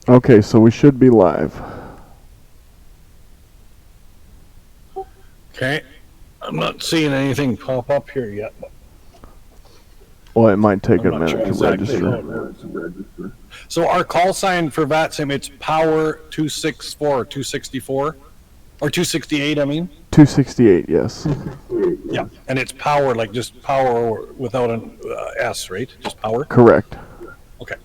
Okay, so we should be live. Okay. I'm not seeing anything pop up here yet. Well, it might take I'm a not sure minute to exactly register. how it works. So our call sign for Vatsim, it's power 264 or 264 or 268, I mean. 268, yes. Yeah. And it's power, like just power without an S, right? Just power? Correct. Okay.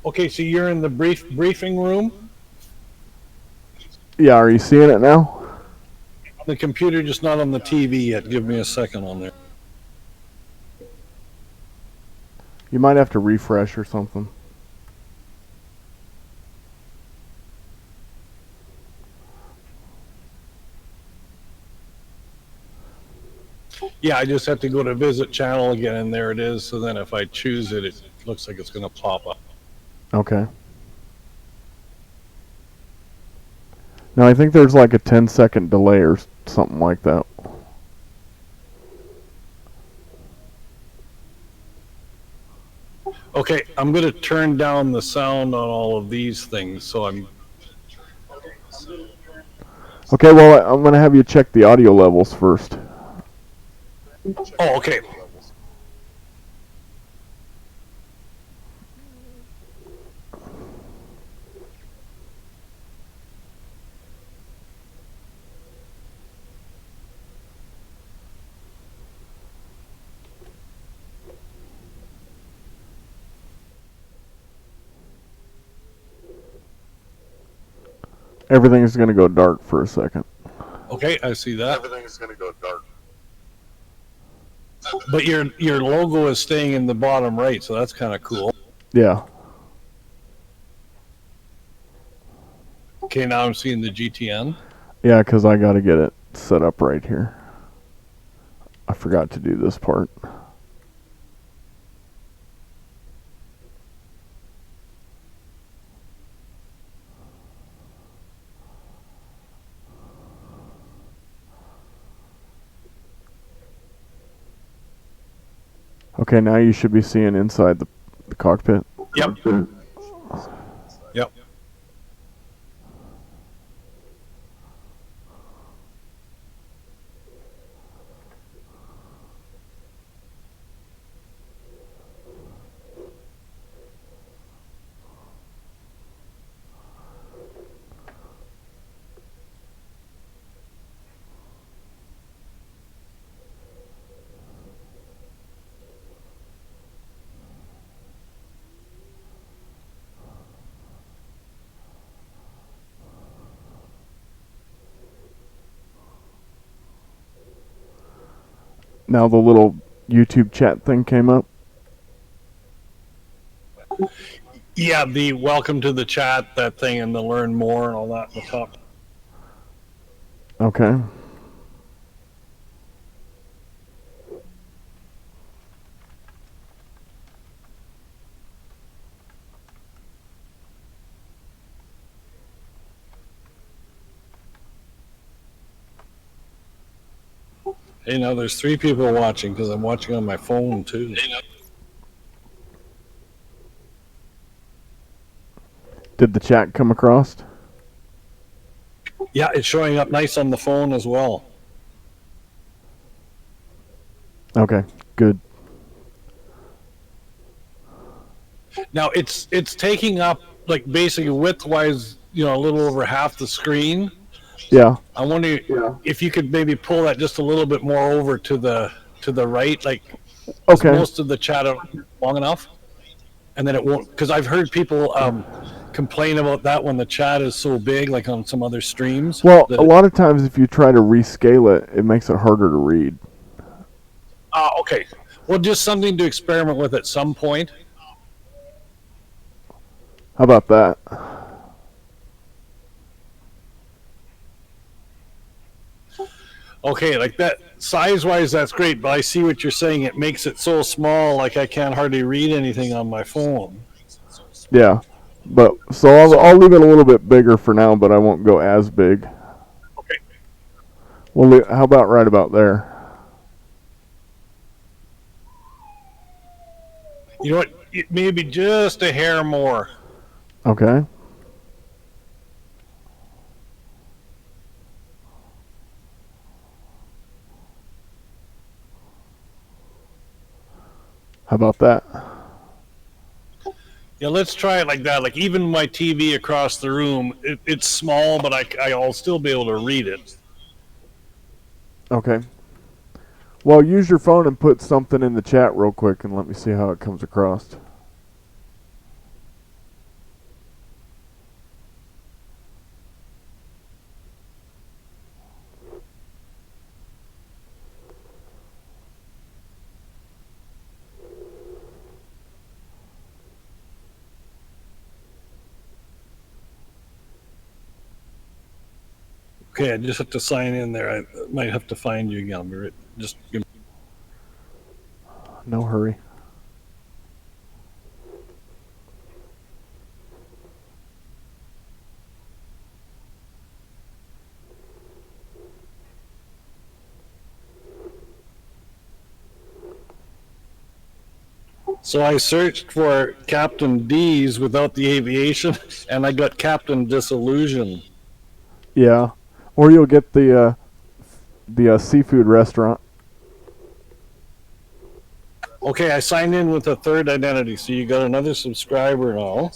Okay, so you're in the briefing room. Yeah, are you seeing it now? The computer just not on the TV yet. Give me a second on there. You might have to refresh or something. Yeah, I just have to go to visit channel again, and there it is. So then if I choose it, it looks like it's going to pop up. Okay. Now, I think there's like a 10-second delay or something like that. Okay, I'm going to turn down the sound on all of these things. So I'm. Okay, well, I'm going to have you check the audio levels first. Oh, okay. Everything's going to go dark for a second. Okay, I see that. Everything's going to go dark. But your logo is staying in the bottom right, so that's kind of cool. Yeah. Okay, now I'm seeing the GTN. Yeah, because I got to get it set up right here. I forgot to do this part. Okay, now you should be seeing inside the cockpit. Yep. Yep. Now the little YouTube chat thing came up. Yeah, the welcome to the chat, that thing, and the learn more and all that at the top. Okay. Hey, now there's 3 people watching because I'm watching on my phone too. Did the chat come across? Yeah, it's showing up nice on the phone as well. Okay, good. Now it's taking up like basically width-wise, a little over half the screen. Yeah. I wonder if you could maybe pull that just a little bit more over to the right, like Okay. most of the chat out long enough, and then it won't. Because I've heard people complain about that when the chat is so big, like on some other streams. Well, a lot of times if you try to rescale it, it makes it harder to read. Okay. Well, just something to experiment with at some point. How about that? Okay, like that size wise, that's great. But I see what you're saying. It makes it so small, like I can't hardly read anything on my phone. Yeah, but so So I'll leave it a little bit bigger for now, but I won't go as big. okay, Well, how about right about there? you know what? Maybe just a hair more. Okay. How about that? Yeah, let's try it like that. Like even my TV across the room, it's small, but I'll still be able to read it. Okay. Well, use your phone and put something in the chat real quick and let me see how it comes across. Okay, I just have to sign in there. I might have to find you again. Just give me. No hurry. So I searched for Captain D's without the aviation, and I got Captain Disillusion. Yeah. Or you'll get the seafood restaurant. Okay, I signed in with a third identity, so you got another subscriber now.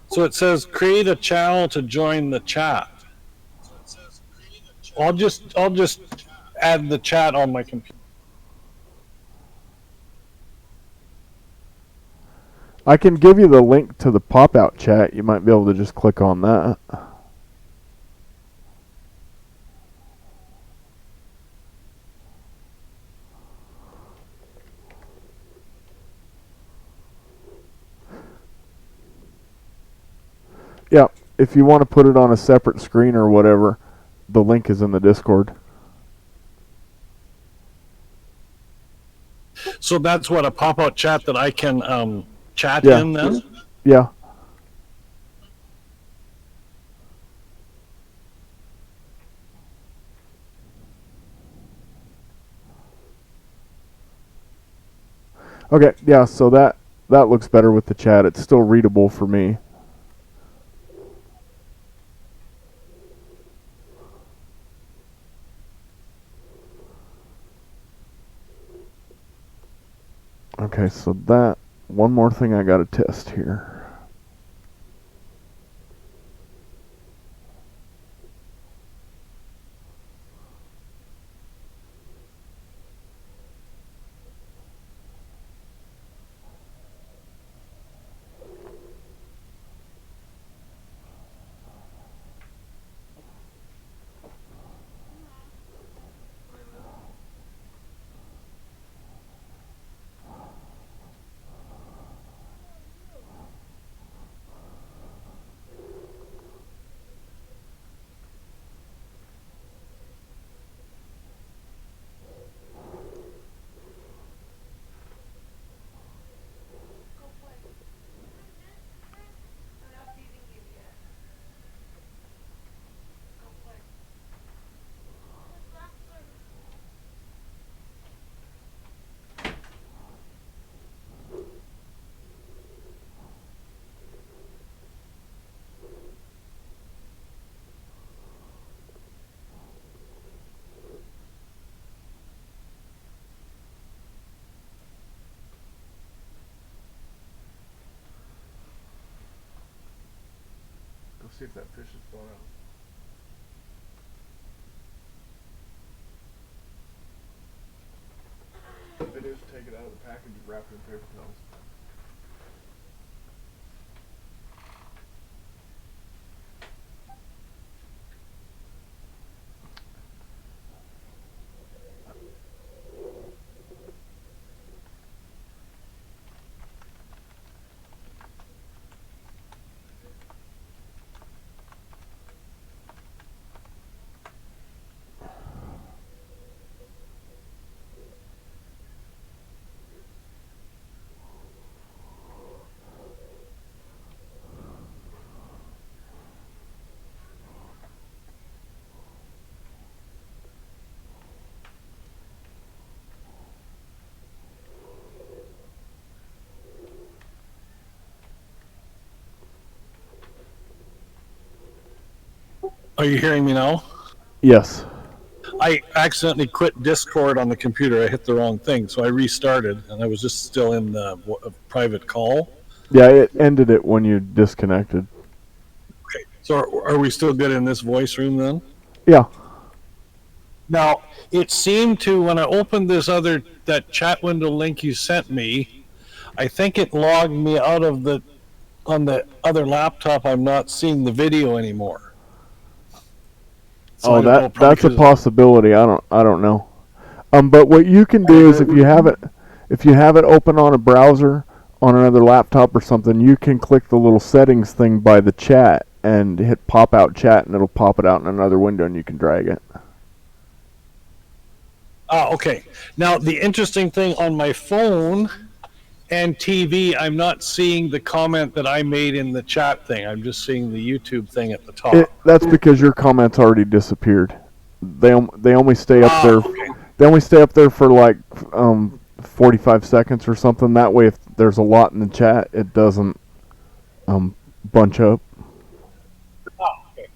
So it says create a channel to join the chat. I'll just add the chat on my computer. I can give you the link to the pop-out chat. You might be able to just click on that. Yeah, if you want to put it on a separate screen or whatever, the link is in the Discord. So that's what a pop-out chat that I can chat Yeah. in then. Yeah. Okay, yeah, so that looks better with the chat. It's still readable for me. Okay, so that one more thing I got to test here. Go see if that fish is blown out. If it is, take it out of the package and wrap it in paper towels. Are you hearing me now? Yes. I accidentally quit Discord on the computer. I hit the wrong thing, so I restarted, and I was just still in a private call. Yeah, it ended it when you disconnected. Okay. So are we still good in this voice room then? Yeah. Now, it seemed to, when I opened that chat window link you sent me, I think it logged me out of on the other laptop. I'm not seeing the video anymore. So Oh, I don't know, probably that's a because, possibility. I don't know. But what you can do is if you have it open on a browser on another laptop or something, you can click the little settings thing by the chat and hit pop out chat, and it'll pop it out in another window, and you can drag it. okay. Now, the interesting thing on my phone and TV, I'm not seeing the comment that I made in the chat thing. I'm just seeing the YouTube thing at the top. That's because your comments already disappeared. They only stay up there. Okay. They only stay up there for like 45 seconds or something. That way, if there's a lot in the chat, it doesn't bunch up. Okay.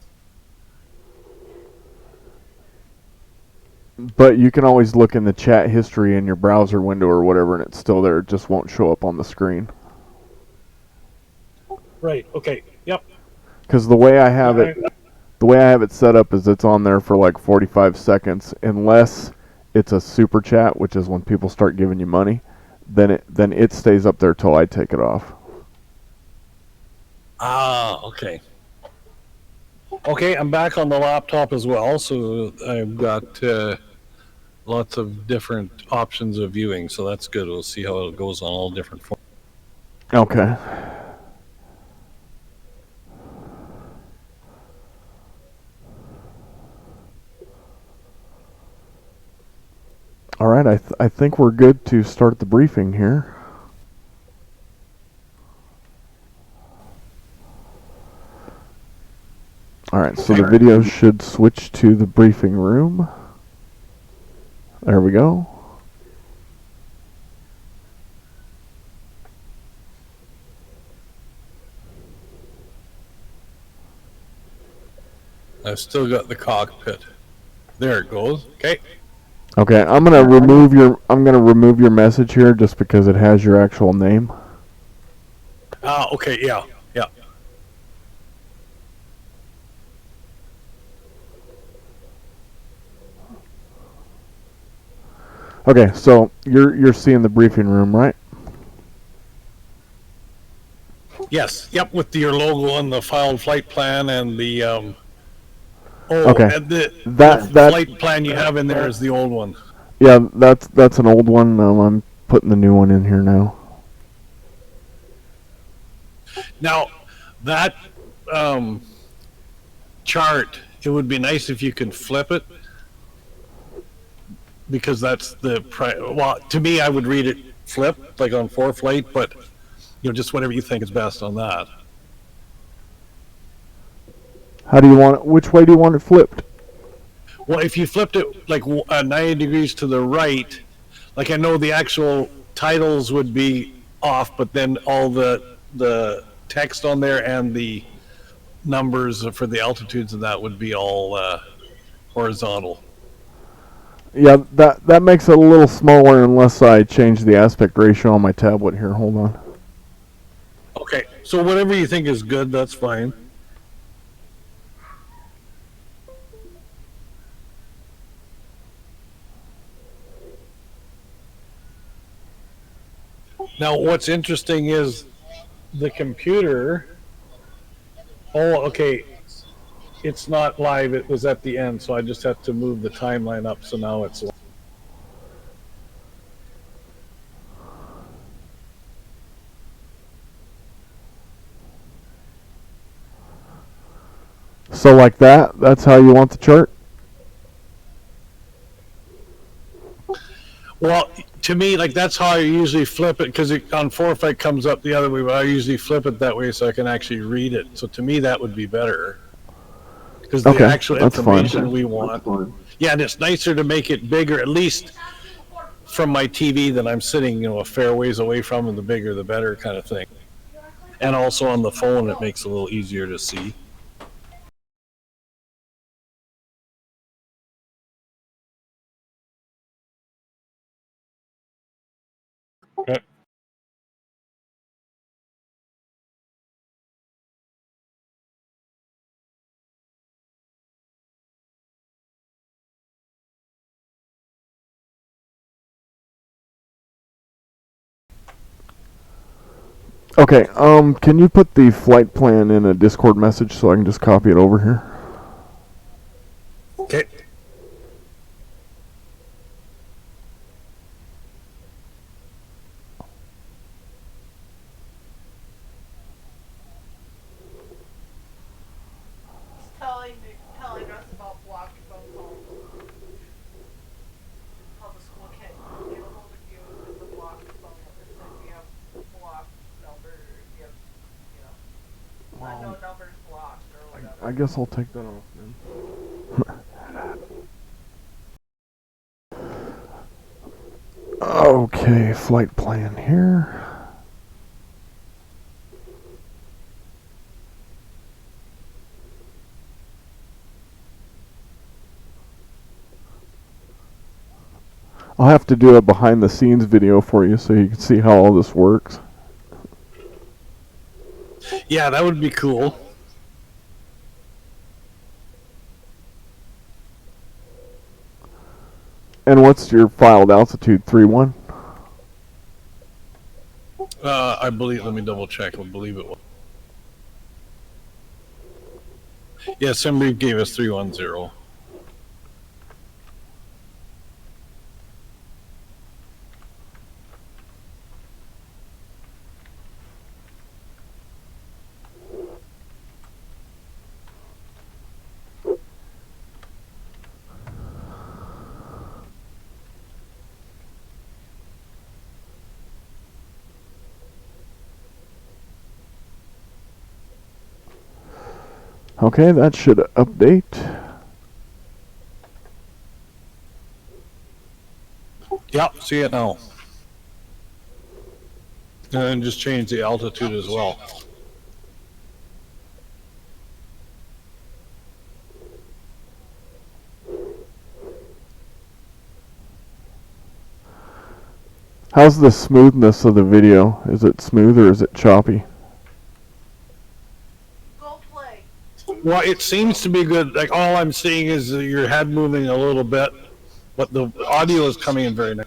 But you can always look in the chat history in your browser window or whatever, and it's still there. It just won't show up on the screen. Right. Okay. Yep. Because the way I have it set up is it's on there for like 45 seconds, unless it's a super chat, which is when people start giving you money. Then it stays up there till I take it off. Okay. Okay, I'm back on the laptop as well, so I've got lots of different options of viewing, so that's good. We'll see how it goes on all different forms. Okay. All right, I think we're good to start the briefing here. All right, so the video should switch to the briefing room. There we go. I've still got the cockpit. There it goes. Okay. Okay, I'm gonna remove your message here just because it has your actual name. Okay, yeah, yeah. Okay, so you're seeing the briefing room, right? Yes, yep, with your logo on the filed flight plan and the Okay. and the That flight plan you have in there is the old one. Yeah, that's an old one. I'm putting the new one in here now. Now, that chart, it would be nice if you could flip it, because that's well, to me, I would read it flipped, like on ForeFlight, but just whatever you think is best on that. How do you want it? Which way do you want it flipped? Well, if you flipped it like 90 degrees to the right, like I know the actual titles would be off, but then all the text on there and the numbers for the altitudes and that would be all horizontal. Yeah, that makes it a little smaller unless I change the aspect ratio on my tablet here. Hold on. Okay, so whatever you think is good, that's fine. Now, what's interesting is the computer. Oh, okay. It's not live. It was at the end, so I just have to move the timeline up. So now it's live. So like that. That's how you want the chart. Well, to me, like that's how I usually flip it, because on ForeFlight comes up the other way, but I usually flip it that way so I can actually read it. So to me, that would be better, because the actual information we want. Yeah, and it's nicer to make it bigger, at least from my TV that I'm sitting, a fair ways away from, and the bigger the better kind of thing. And also on the phone, it makes it a little easier to see. Okay, can you put the flight plan in a Discord message so I can just copy it over here? Okay. Telling us about blocked phone calls. How the school can't get a hold of you with the blocked phone. It's like we have blocked numbers, you have, unknown numbers blocked or whatever. I guess I'll take that off then. Okay, flight plan here. I'll have to do a behind the scenes video for you so you can see how all this works. Yeah, that would be cool. And what's your filed altitude? 3-1? I believe, let me double check. I believe it was. Yeah, somebody gave us 310. Okay, that should update. Yep, see it now. And just change the altitude as well. How's the smoothness of the video? Is it smooth or is it choppy? Go play. Well, it seems to be good. Like, all I'm seeing is your head moving a little bit, but the audio is coming in very nice.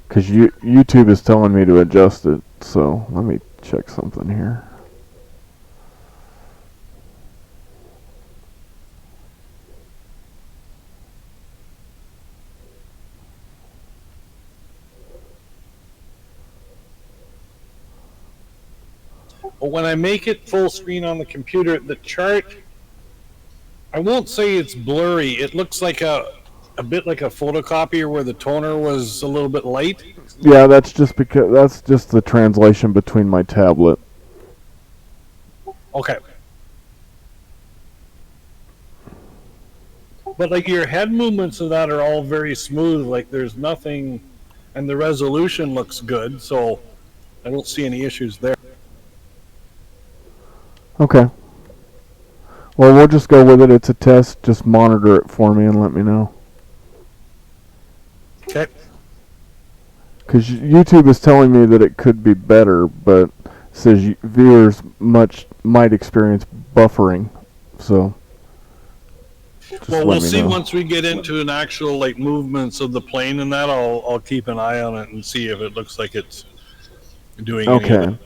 Because YouTube is telling me to adjust it, so let me check something here. But when I make it full screen on the computer, the chart, I won't say it's blurry. It looks like a bit like a photocopier where the toner was a little bit light. Yeah, that's just because that's just the translation between my tablet. Okay. But like your head movements of that are all very smooth. Like there's nothing, and the resolution looks good. So I don't see any issues there. Okay. Well, we'll just go with it. It's a test. Just monitor it for me and let me know. Okay. Because YouTube is telling me that it could be better, but says viewers might experience buffering. So, Well, we'll see once we get into an actual like movements of the plane and that. I'll keep an eye on it and see if it looks like it's doing any of it.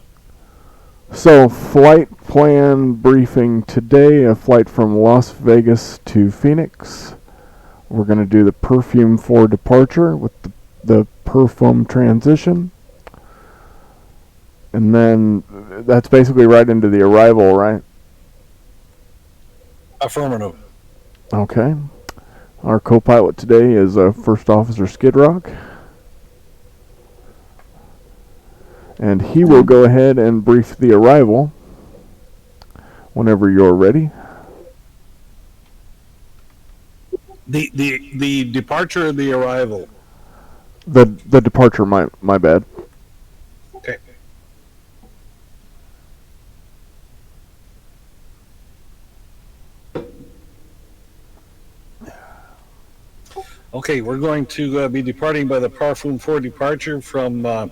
So, flight plan briefing today, a flight from Las Vegas to Phoenix. We're going to do the perfume for departure with the perfume transition. And then that's basically right into the arrival, right? Affirmative. Okay. Our co-pilot today is First Officer Skidroq. And he will go ahead and brief the arrival whenever you're ready. The departure or the arrival? The departure, my bad. Okay. Okay, we're going to be departing by the Parfum 4 departure from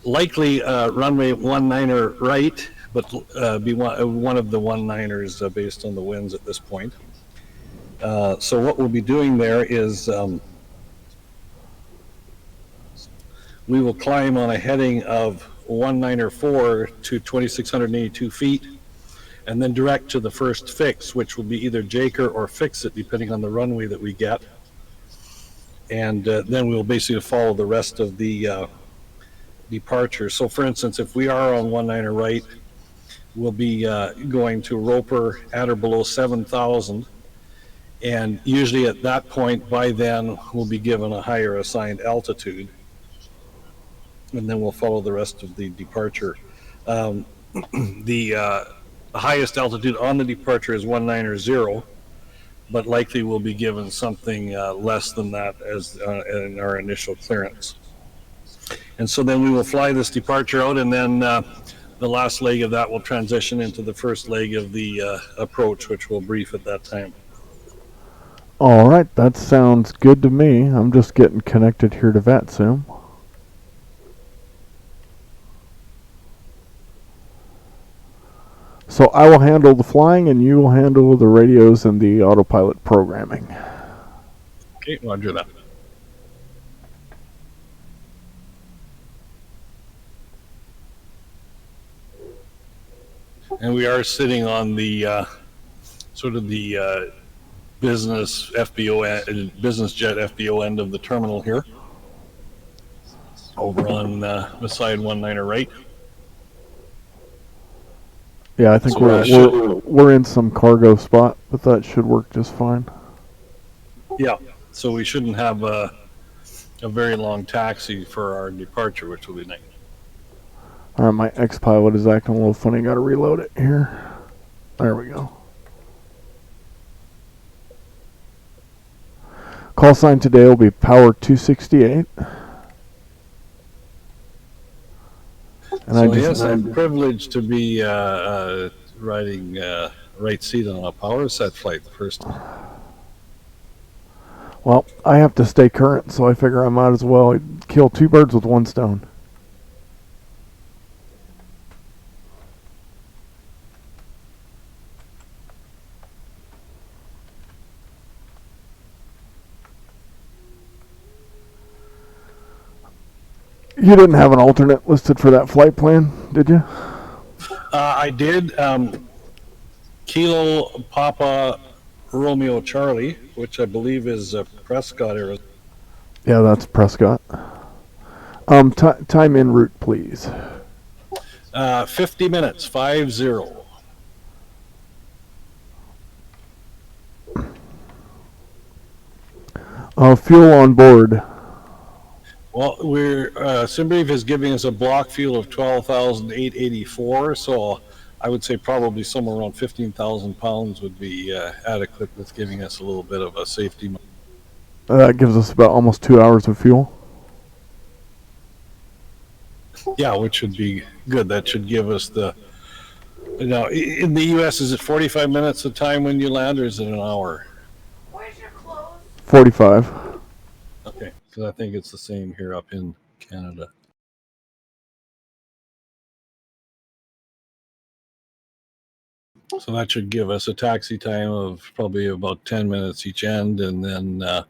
likely runway 19er right, but be one of the 1-9ers based on the winds at this point. So what we'll be doing there is we will climb on a heading of 1-9er 4 to 2,682 feet, and then direct to the first fix, which will be either Jaker or Fix It, depending on the runway that we get. And then we'll basically follow the rest of the departure. So for instance, if we are on 1-9er right, we'll be going to Roper at or below 7,000. And usually at that point, by then, we'll be given a higher assigned altitude. And then we'll follow the rest of the departure. The highest altitude on the departure is 1-9er 0, but likely we'll be given something less than that as in our initial clearance. And so then we will fly this departure out, and then the last leg of that will transition into the first leg of the approach, which we'll brief at that time. All right, that sounds good to me. I'm just getting connected here to Vatsim. So I will handle the flying, and you will handle the radios and the autopilot programming. Okay, roger that. And we are sitting on the sort of the business FBO, business jet FBO end of the terminal here, over on beside 1-9er right. Yeah, I think so we're in some cargo spot, but that should work just fine. Yeah, so we shouldn't have a very long taxi for our departure, which will be nice. All right, my X-Pilot is acting a little funny. Got to reload it here. There we go. Call sign today will be Power 268. And so yes, I'm privileged to be riding right seat on a power set flight the first time. Well, I have to stay current, so I figure I might as well kill two birds with one stone. You didn't have an alternate listed for that flight plan, did you? I did. Kilo Papa Romeo Charlie, which I believe is Prescott, Arizona. Yeah, that's Prescott. Time en route, please. 50 minutes, 50. Fuel on board. Well, Simbrief is giving us a block fuel of 12,884, so I would say probably somewhere around 15,000 pounds would be adequate with giving us a little bit of a safety. That gives us about almost 2 hours of fuel. Yeah, which would be good. That should give us the, in the U.S., is it 45 minutes of time when you land, or is it an hour? Where's your clothes? 45. Okay, because I think it's the same here up in Canada. So that should give us a taxi time of probably about 10 minutes each end, and then a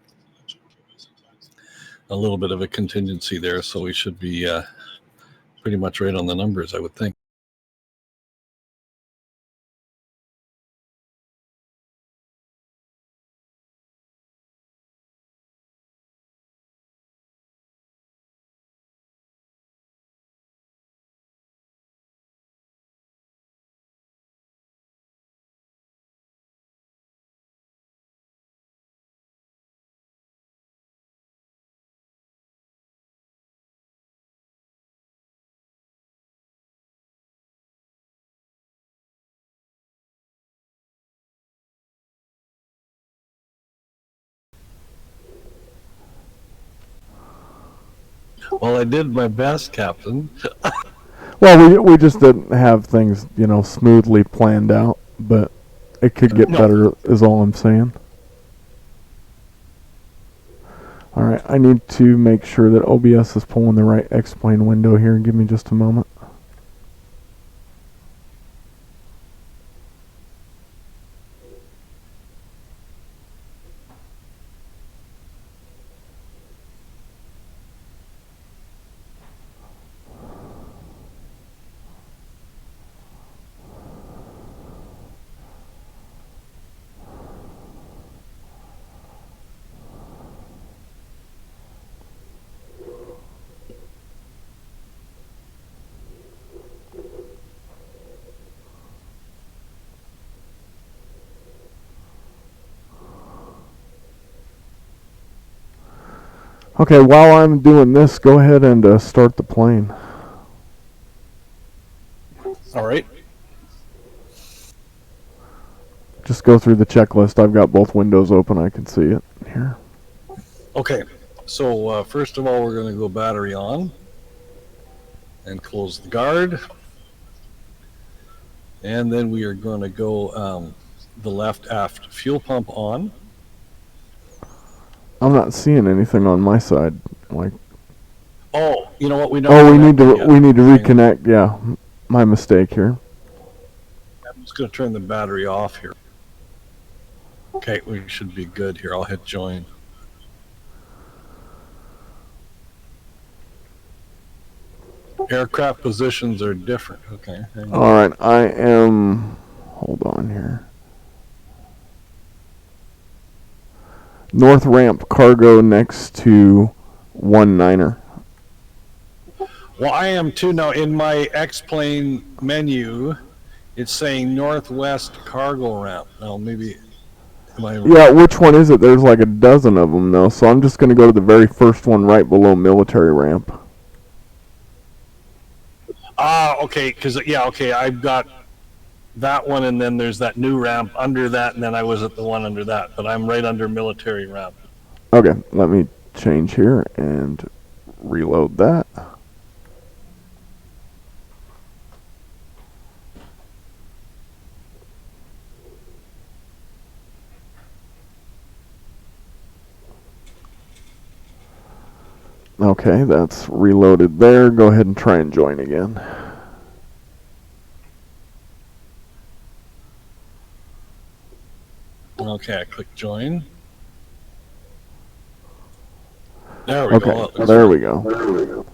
little bit of a contingency there. So we should be pretty much right on the numbers, I would think. Well, I did my best, Captain. Well, we just didn't have things, smoothly planned out, but it could get better is all I'm saying. All right, I need to make sure that OBS is pulling the right X-plane window here. Give me just a moment. Okay, while I'm doing this, go ahead and start the plane. All right. Just go through the checklist. I've got both windows open. I can see it here. Okay. So first of all, we're going to go battery on and close the guard. And then we are going to go the left aft fuel pump on. I'm not seeing anything on my side. Like, oh, you know what? We need to reconnect. Yeah, my mistake here. I'm just going to turn the battery off here. Okay, we should be good here. I'll hit join. Aircraft positions are different. Okay. All right, I am. Hold on here. North ramp cargo next to 19er. Well, I am too now. In my X-plane menu, it's saying northwest cargo ramp. Now maybe. Yeah, which one is it? There's like a dozen of them though, so I'm just going to go to the very first one right below military ramp. Okay, because okay, I've got that one, and then there's that new ramp under that, and then I was at the one under that, but I'm right under military ramp. Okay, let me change here and reload that. Okay, that's reloaded there. Go ahead and try and join again. Okay, I click join. There we go. Okay, there we go.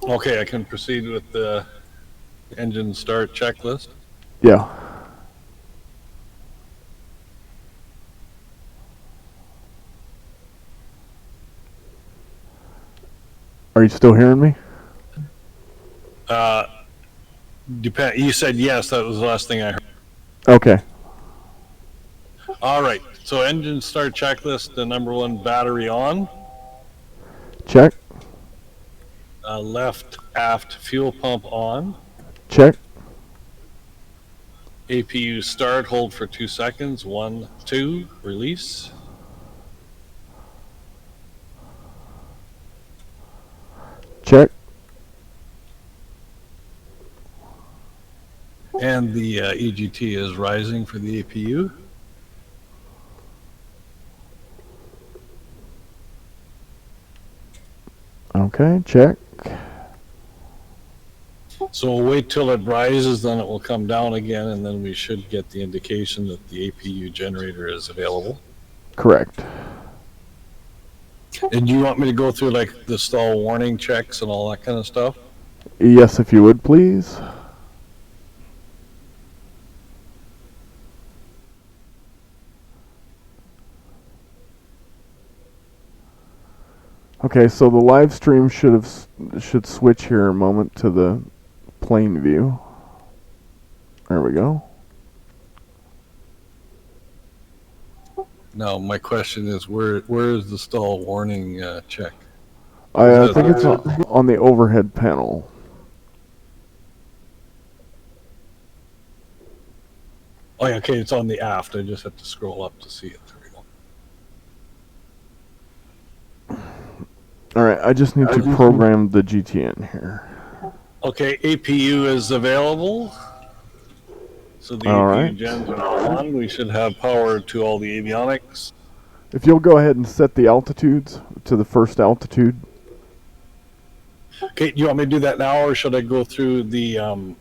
Okay, I can proceed with the engine start checklist. Yeah. Are you still hearing me? You said yes. That was the last thing I heard. Okay. All right. So engine start checklist. The number one, battery on. Check. Left aft fuel pump on. Check. APU start. Hold for 2 seconds. 1, 2. Release. Check. And the EGT is rising for the APU. Okay, check. So we'll wait till it rises, then it will come down again, and then we should get the indication that the APU generator is available. Correct. And do you want me to go through like the stall warning checks and all that kind of stuff? Yes, if you would, please. Okay, so the live stream should switch here a moment to the plane view. There we go. Now my question is, where is the stall warning check? I think it's on the overhead panel. Oh, yeah, okay, it's on the aft. I just have to scroll up to see it. There we go. All right, I just need to program the GTN here. Okay, APU is available. So the APU gens are on. We should have power to all the avionics. If you'll go ahead and set the altitudes to the first altitude. Okay, do you want me to do that now, or should I go through the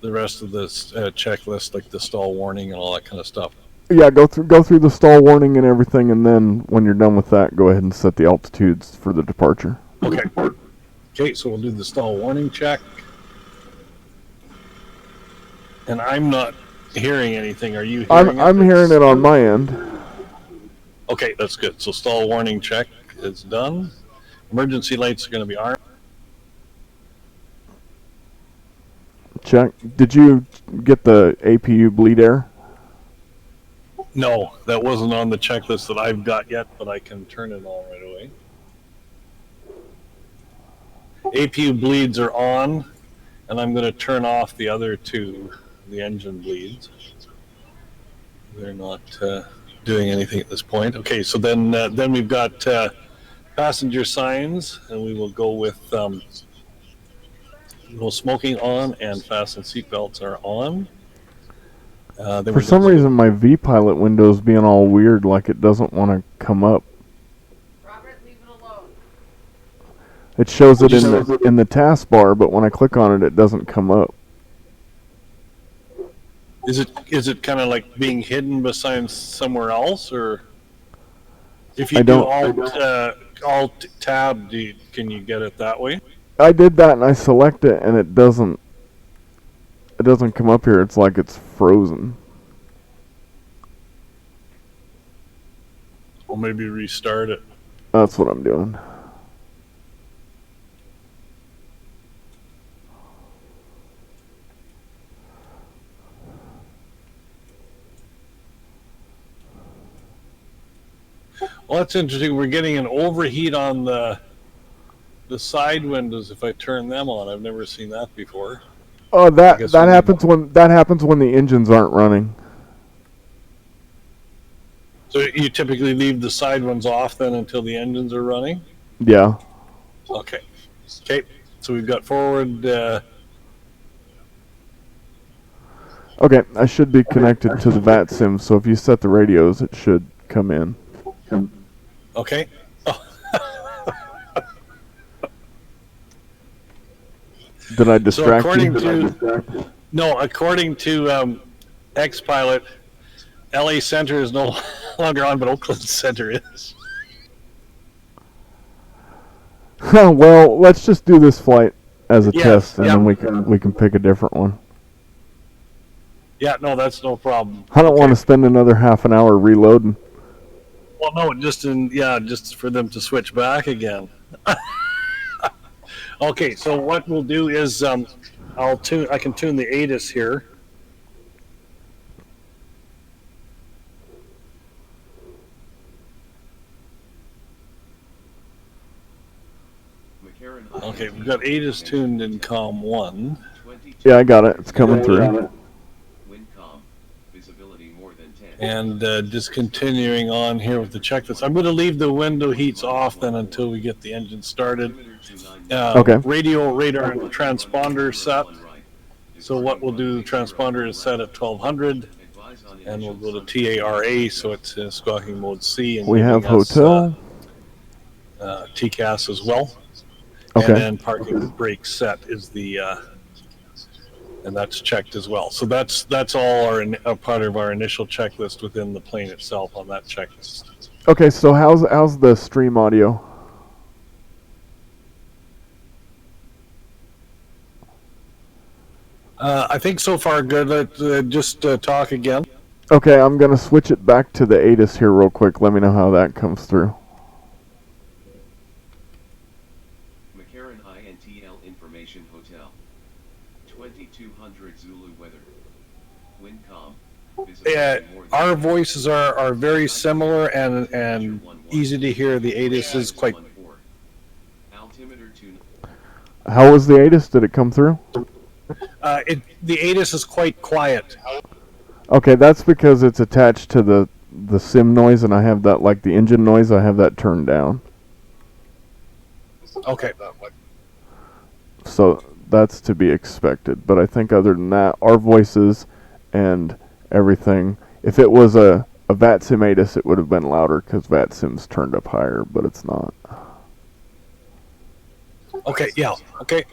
rest of this checklist, like the stall warning and all that kind of stuff? Yeah, go through the stall warning and everything, and then when you're done with that, go ahead and set the altitudes for the departure. Okay. Okay, so we'll do the stall warning check. And I'm not hearing anything. Are you hearing it? I'm hearing it on my end. Okay, that's good. So stall warning check is done. Emergency lights are going to be armed. Check. Did you get the APU bleed air? No, that wasn't on the checklist that I've got yet, but I can turn it on right away. APU bleeds are on, and I'm going to turn off the other two, the engine bleeds. They're not doing anything at this point. Okay, so then we've got passenger signs, and we will go with no smoking on, and fasten seatbelts are on. For some reason, my V-Pilot window's being all weird, like it doesn't want to come up. Robert, leave it alone. It shows it in the taskbar, but when I click on it, it doesn't come up. Is it kind of like being hidden beside somewhere else, or if you do Alt Tab, can you get it that way? I did that and I select it and it doesn't come up here. It's like it's frozen. Or maybe restart it. That's what I'm doing. Well, that's interesting. We're getting an overheat on the side windows if I turn them on. I've never seen that before. Oh, that happens when the engines aren't running. So you typically leave the side ones off then until the engines are running? Yeah. Okay. Okay. So we've got forward. Okay, I should be connected to the Vatsim, so if you set the radios, it should come in. Okay. Oh. Did I distract so you? According to X-Pilot, LA Center is no longer on, but Oakland Center is. Well, let's just do this flight as a test, and then we can pick a different one. Yeah, no, that's no problem. I don't want to spend another half an hour reloading. Well, no, just for them to switch back again. Okay, so what we'll do is I can tune the ATIS here. Okay, we've got ATIS tuned in COM 1. Yeah, I got it. It's coming through. And just continuing on here with the checklist. I'm going to leave the window heats off then until we get the engine started. Okay. Radio, radar, and transponder set. So what we'll do, the transponder is set at 1200, and we'll go to TARA, so it's in squawking mode C. And we have hotel. TCAS as well. Okay. And then parking brake set is the, and that's checked as well. So that's all a part of our initial checklist within the plane itself on that checklist. Okay, so how's the stream audio? I think so far good. Let's just talk again. Okay, I'm going to switch it back to the ATIS here real quick. Let me know how that comes through. McCarran INTL Information Hotel. 2200 Zulu weather. Windcom. Our voices are very similar and easy to hear. The ATIS is quite... How was the ATIS? Did it come through? The ATIS is quite quiet. Okay, that's because it's attached to the sim noise, and I have that, like the engine noise, I have that turned down. Okay. So that's to be expected. But I think other than that, our voices and everything, if it was a Vatsim ATIS, it would have been louder because Vatsim's turned up higher, but it's not. Okay, yeah, okay.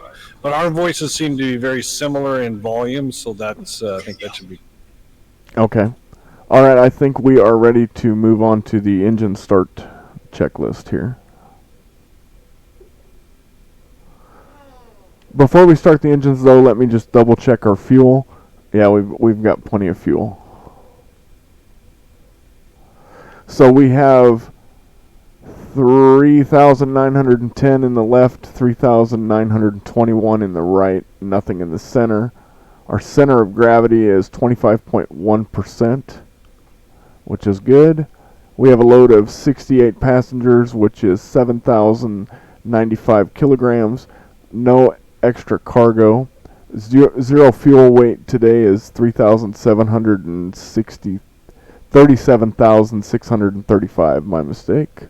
But our voices seem to be very similar in volume, so that's, I think that should be... Okay. All right, I think we are ready to move on to the engine start checklist here. Before we start the engines, though, let me just double check our fuel. Yeah, we've got plenty of fuel. So we have 3,910 in the left, 3,921 in the right, nothing in the center. Our center of gravity is 25.1%. which is good. We have a load of 68 passengers, which is 7,095 kilograms. No extra cargo. Zero fuel weight today is 37,635. My mistake.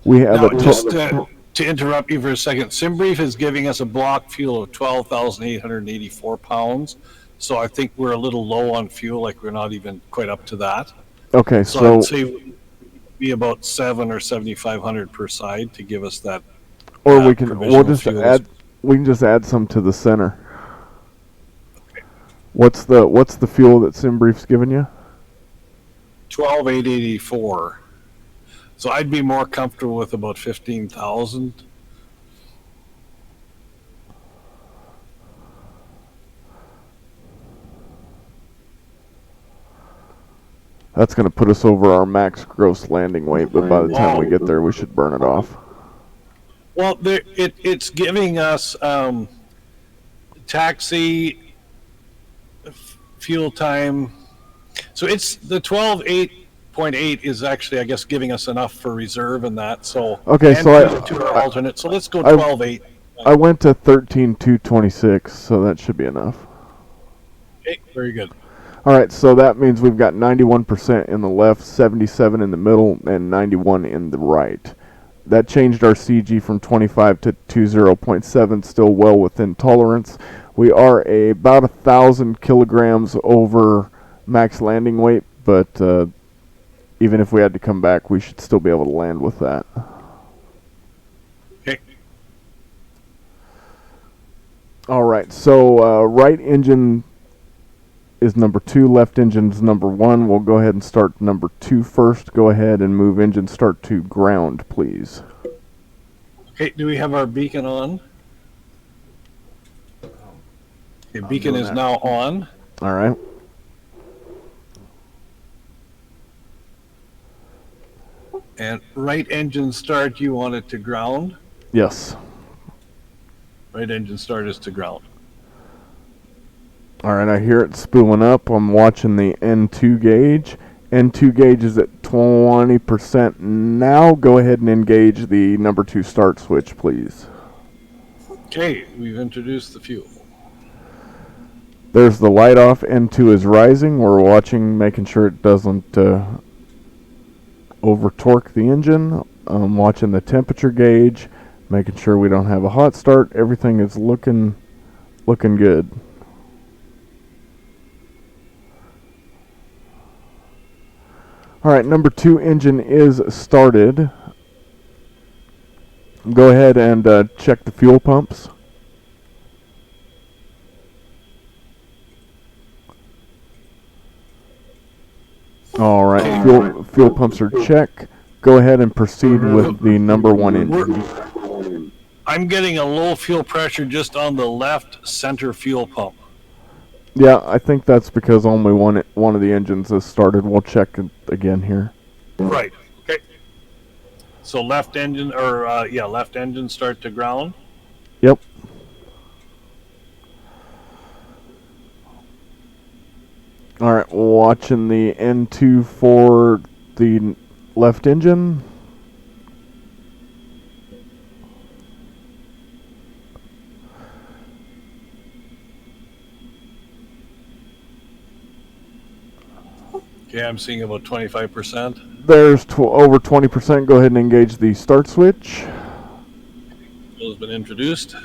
We have now, just to interrupt you for a second, SimBrief is giving us a block fuel of 12,884 pounds. So I think we're a little low on fuel, like we're not even quite up to that. Okay, so I'd say be about 7 or 7,500 per side to give us that. Or we can just add some to the center. Okay. What's the fuel that SimBrief's giving you? 12,884. So I'd be more comfortable with about 15,000. That's going to put us over our max gross landing weight, but by the time we get there, we should burn it off. Well, it's giving us taxi, fuel time. So it's the 12.8 is actually, I guess, giving us enough for reserve and that. So okay, and so to our alternate. So let's go 12.8. I went to 13,226, so that should be enough. Okay, very good. All right, so that means we've got 91% in the left, 77 in the middle, and 91 in the right. That changed our CG from 25 to 20.7, still well within tolerance. We are about 1,000 kilograms over max landing weight, but even if we had to come back, we should still be able to land with that. Okay. All right, so right engine is number 2, left engine is number 1. We'll go ahead and start number 2 first. Go ahead and move engine start to ground, please. Okay, do we have our beacon on? Okay, beacon is now on. All right. And right engine start, you want it to ground? Yes. Right engine start is to ground. All right, I hear it spooling up. I'm watching the N2 gauge. N2 gauge is at 20% now. Go ahead and engage the number 2 start switch, please. Okay, we've introduced the fuel. There's the light off. N2 is rising. We're watching, making sure it doesn't over torque the engine. I'm watching the temperature gauge, making sure we don't have a hot start. Everything is looking good. All right, number 2 engine is started. Go ahead and check the fuel pumps. All right, fuel pumps are checked. Go ahead and proceed with the number 1 engine. I'm getting a low fuel pressure just on the left center fuel pump. Yeah, I think that's because only one of the engines has started. We'll check it again here. Right. Okay. So left engine, or left engine start to ground. Yep. All right, watching the N2 for the left engine. Okay, I'm seeing about 25%. There's over 20%. Go ahead and engage the start switch. Fuel has been introduced.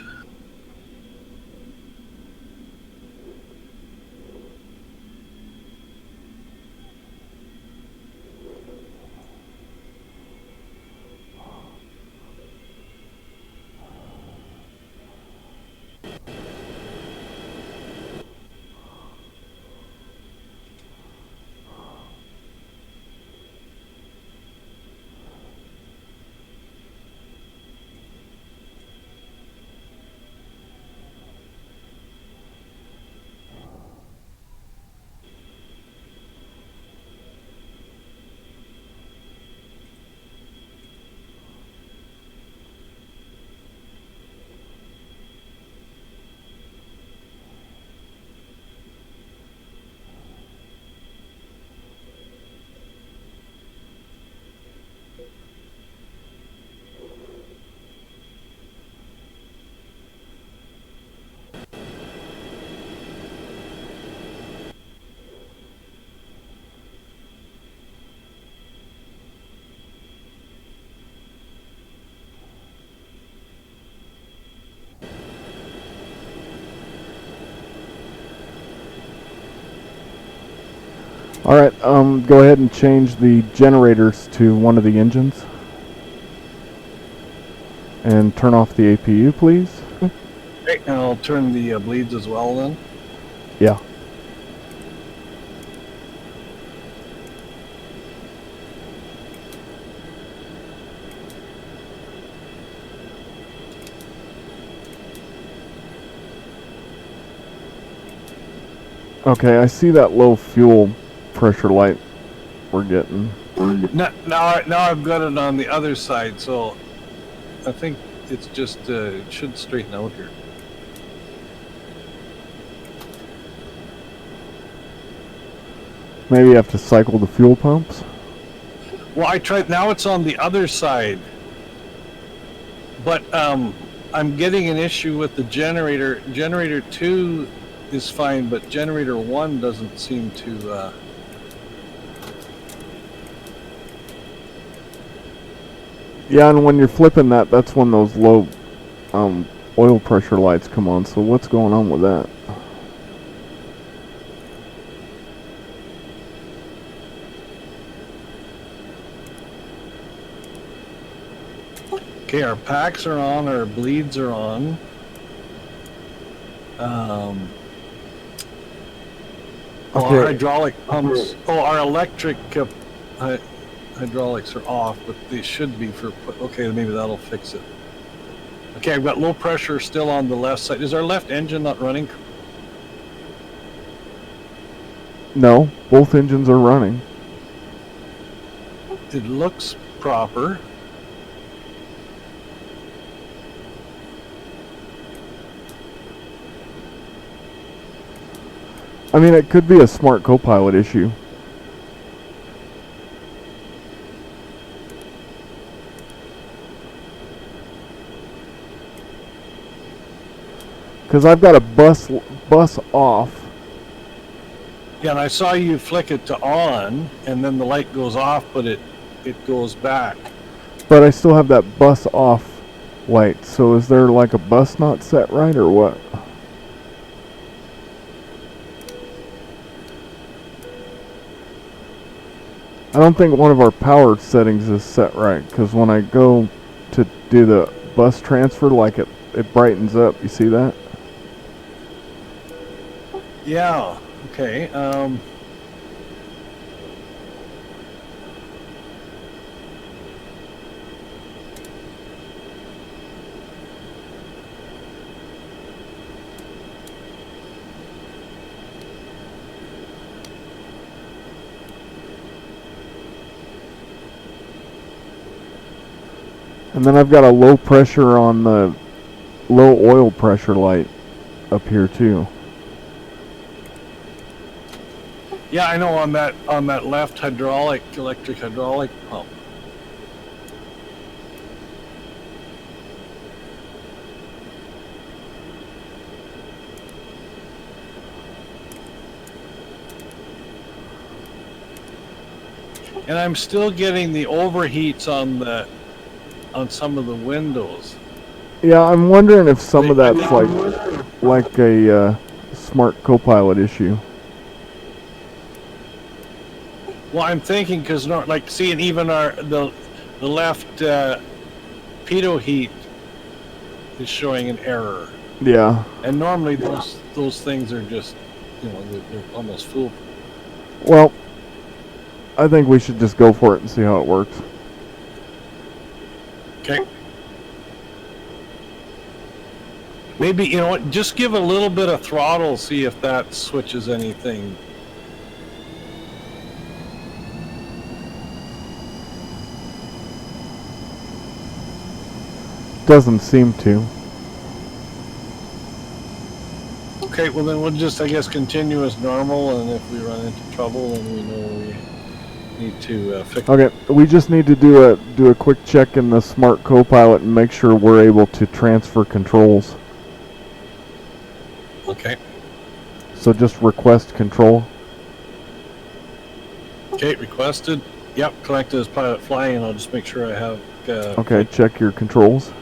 Alright, go ahead and change the generators to one of the engines. And turn off the APU, please. Okay, and I'll turn the bleeds as well then. Yeah. Okay, I see that low fuel pressure light we're getting. Now I've got it on the other side, so I think it's just it should straighten out here. Maybe you have to cycle the fuel pumps. Well, I tried. Now it's on the other side, but I'm getting an issue with the generator. Generator 2 is fine, but generator 1 doesn't seem to. Yeah, and when you're flipping that, that's when those low oil pressure lights come on. So what's going on with that? Okay, our packs are on, our bleeds are on. Okay. Our hydraulic pumps. Oh, our electric hydraulics are off, but they should be for. Okay, maybe that'll fix it. Okay, I've got low pressure still on the left side. Is our left engine not running? No, both engines are running. It looks proper. I mean, it could be a Smart Copilot issue. Because I've got a bus off. Yeah, and I saw you flick it to on, and then the light goes off, but it goes back. But I still have that bus off light. So is there like a bus not set right or what? I don't think one of our power settings is set right, because when I go to do the bus transfer, like it brightens up. You see that? Yeah. Okay. And then I've got a low pressure on the low oil pressure light up here too. Yeah, I know on that left electric hydraulic pump. And I'm still getting the overheats on some of the windows. Yeah, I'm wondering if some of that's like a Smart Copilot issue. Well, I'm thinking because like seeing even the left pitot heat is showing an error. Yeah. And normally those things are just, they're almost foolproof. Well, I think we should just go for it and see how it works. Okay. Maybe, just give a little bit of throttle, see if that switches anything. Doesn't seem to. Okay, well then we'll just, I guess, continue as normal, and if we run into trouble, then we know we need to fix it. Okay, we just need to do a quick check in the Smart Copilot and make sure we're able to transfer controls. Okay. So just request control. Okay, requested. Yep, collected as pilot flying, and I'll just make sure I have... Okay, check your controls.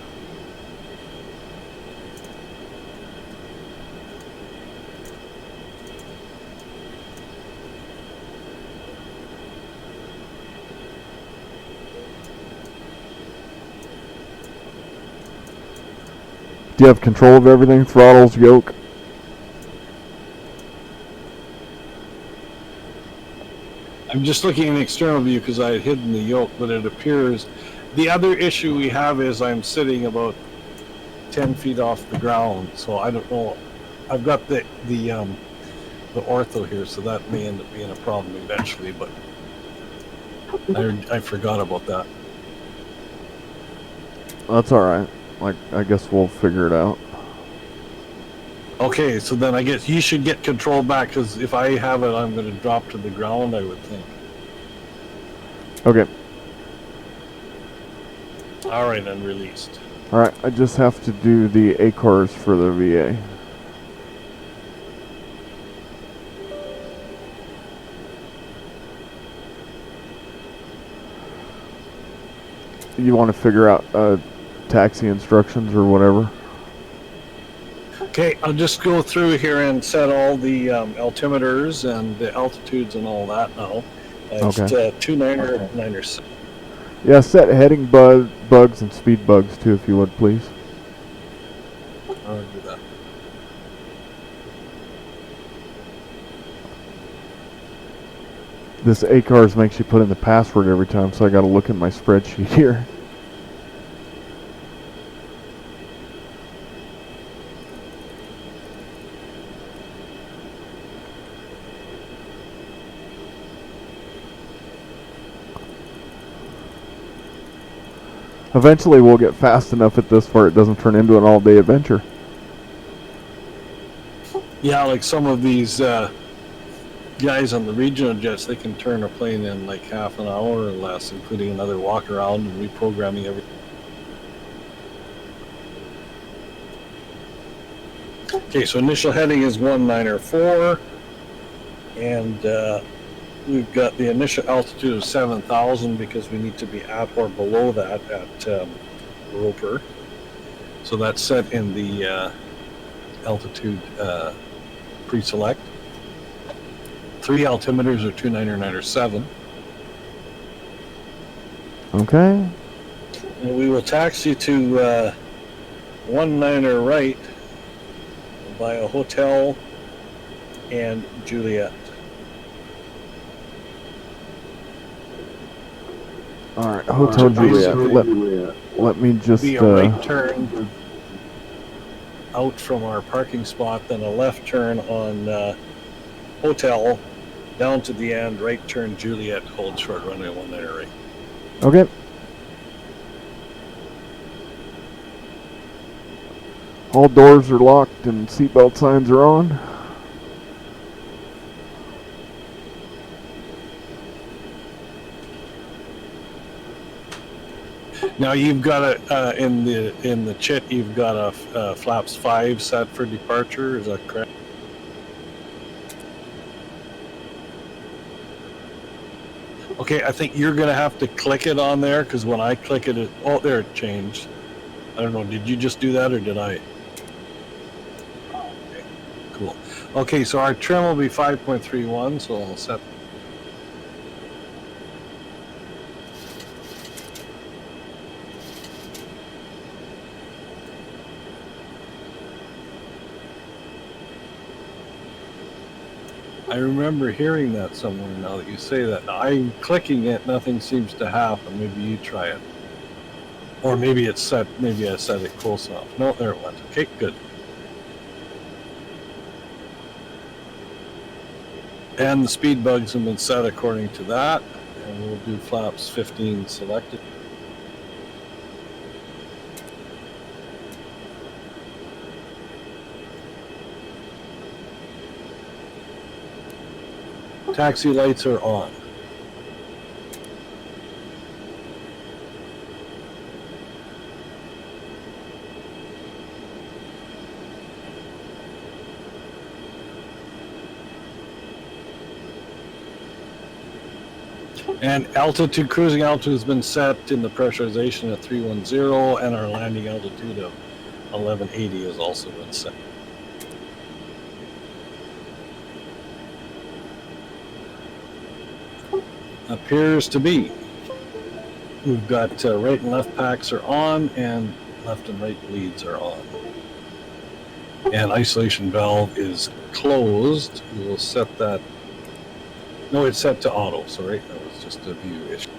Do you have control of everything? Throttles, yoke? I'm just looking in the external view because I had hidden the yoke, but it appears the other issue we have is I'm sitting about 10 feet off the ground, so I don't know. I've got the ortho here, so that may end up being a problem eventually, but I forgot about that. That's alright. Like, I guess we'll figure it out. Okay, so then I guess you should get control back, because if I have it, I'm going to drop to the ground, I would think. Okay. Alright, then released. Alright, I just have to do the ACARS for the VA. You want to figure out taxi instructions or whatever? Okay, I'll just go through here and set all the altimeters and the altitudes and all that now. It's Okay. 29er, 9er. Yeah, set heading bugs and speed bugs too, if you would, please. I'll do that. This ACARS makes you put in the password every time, so I got to look in my spreadsheet here. Eventually we'll get fast enough at this where it doesn't turn into an all-day adventure. Yeah, like some of these guys on the regional jets, they can turn a plane in like half an hour or less, including another walk around and reprogramming everything. Okay, so initial heading is 194, and we've got the initial altitude of 7,000 because we need to be at or below that at Roper. So that's set in the altitude pre-select. 3 altimeters are 29er, 9er, 7. Okay. And we will taxi to 19er right by a hotel and Juliet. Alright, Hotel Juliet. Let me just... Be a right turn out from our parking spot, then a left turn on Hotel, down to the end, right turn Juliet, hold short runway 19er right. Okay. All doors are locked and seatbelt signs are on. Now you've got a in the chit you've got a flaps 5 set for departure. Is that correct? Okay, I think you're gonna have to click it on there because when I click it, oh, there it changed. I don't know. Did you just do that or did I? Okay, cool. Okay, so our trim will be 5.31. So I'll set. I remember hearing that somewhere now that you say that. Now, I'm clicking it, nothing seems to happen. Maybe you try it. Or maybe it's set, maybe I set it close enough. No, there it went. Okay, good. And the speed bugs have been set according to that. And we'll do flaps 15 selected. Taxi lights are on. And altitude, cruising altitude has been set in the pressurization at 310, and our landing altitude of 1180 has also been set. Appears to be. We've got right and left packs are on, and left and right leads are on. And isolation valve is closed. We will set that. No, it's set to auto. Sorry, that was just a view issue.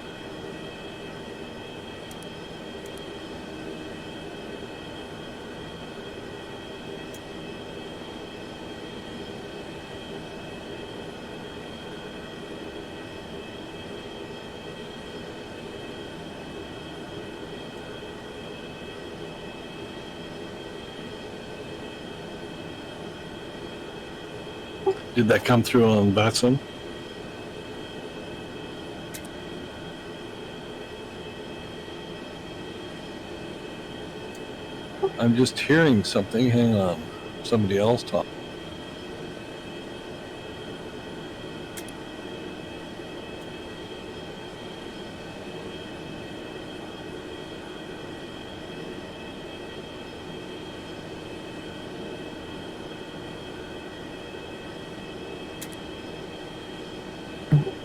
Did that come through on Vatsim? I'm just hearing something. Hang on. Somebody else talk.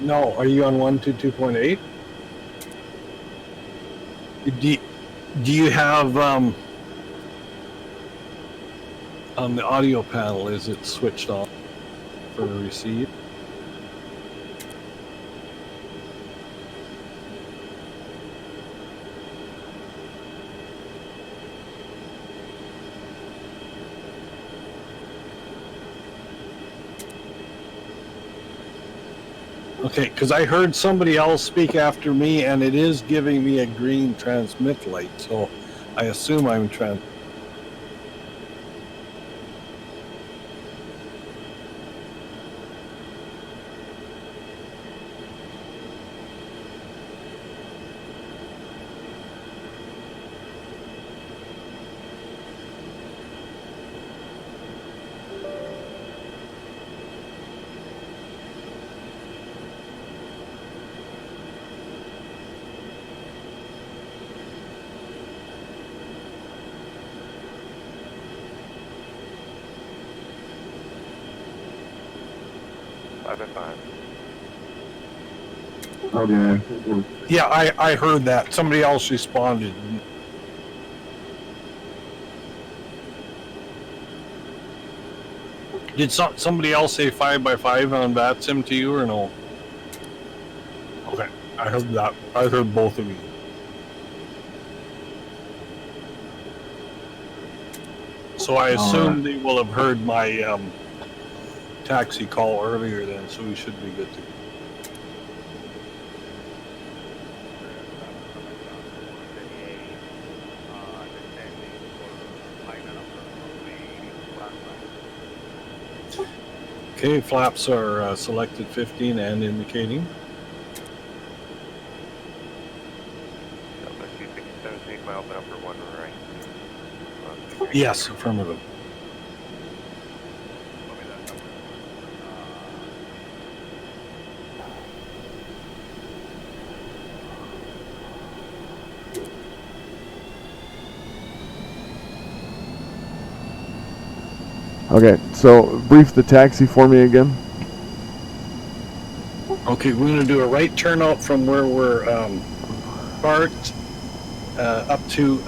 No, are you on 122.8? Do you have on the audio panel, is it switched off for receive? Okay, because I heard somebody else speak after me, and it is giving me a green transmit light, so I assume I'm Okay. Yeah, I heard that. Somebody else responded. Did somebody else say 5x5 on Vatsim to you or no? Okay, I heard that. I heard both of you. So I assume they will have heard my taxi call earlier then, so we should be good to go. Okay, flaps are selected 15 and indicating. Yes, affirmative. Okay, so brief the taxi for me again. Okay, we're going to do a right turnout from where we're parked up to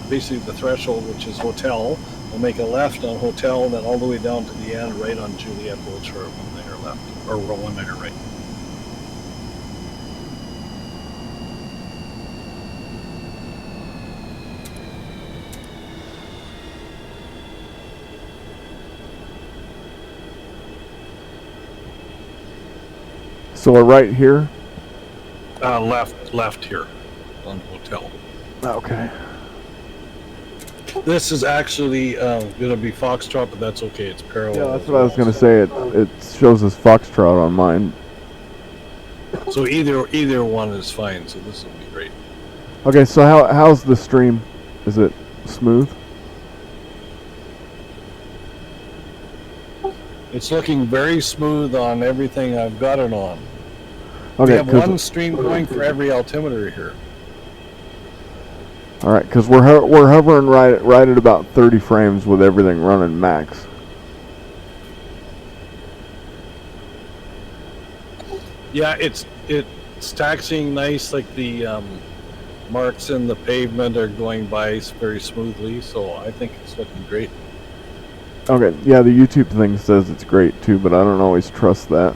basically the threshold, which is hotel. We'll make a left on hotel, then all the way down to the end, right on Juliet Road for 1 meter left, or 1 meter right. So a right here. Left here on hotel. Okay. This is actually going to be Foxtrot, but that's okay. It's parallel. Yeah, that's what I was going to say. It shows as Foxtrot on mine. So either one is fine. So this will be great. Okay, so how's the stream? Is it smooth? It's looking very smooth on everything I've got it on. Okay, we have one stream going for every altimeter here. All right, because we're hovering right at about 30 frames with everything running max. Yeah, it's taxiing nice. Like the marks in the pavement are going by very smoothly, so I think it's looking great. Okay, yeah, the YouTube thing says it's great too, but I don't always trust that.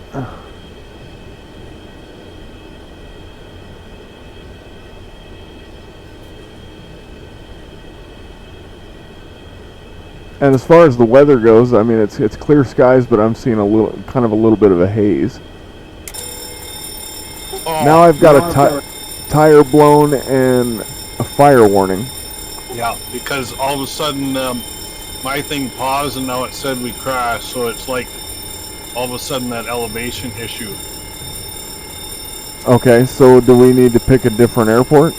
And as far as the weather goes, I mean, it's clear skies, but I'm seeing a little bit of a haze. Oh, Now I've got a tire blown and a fire warning. yeah, because all of a sudden my thing paused and now it said we crashed, so it's like all of a sudden that elevation issue. Okay, so do we need to pick a different airport?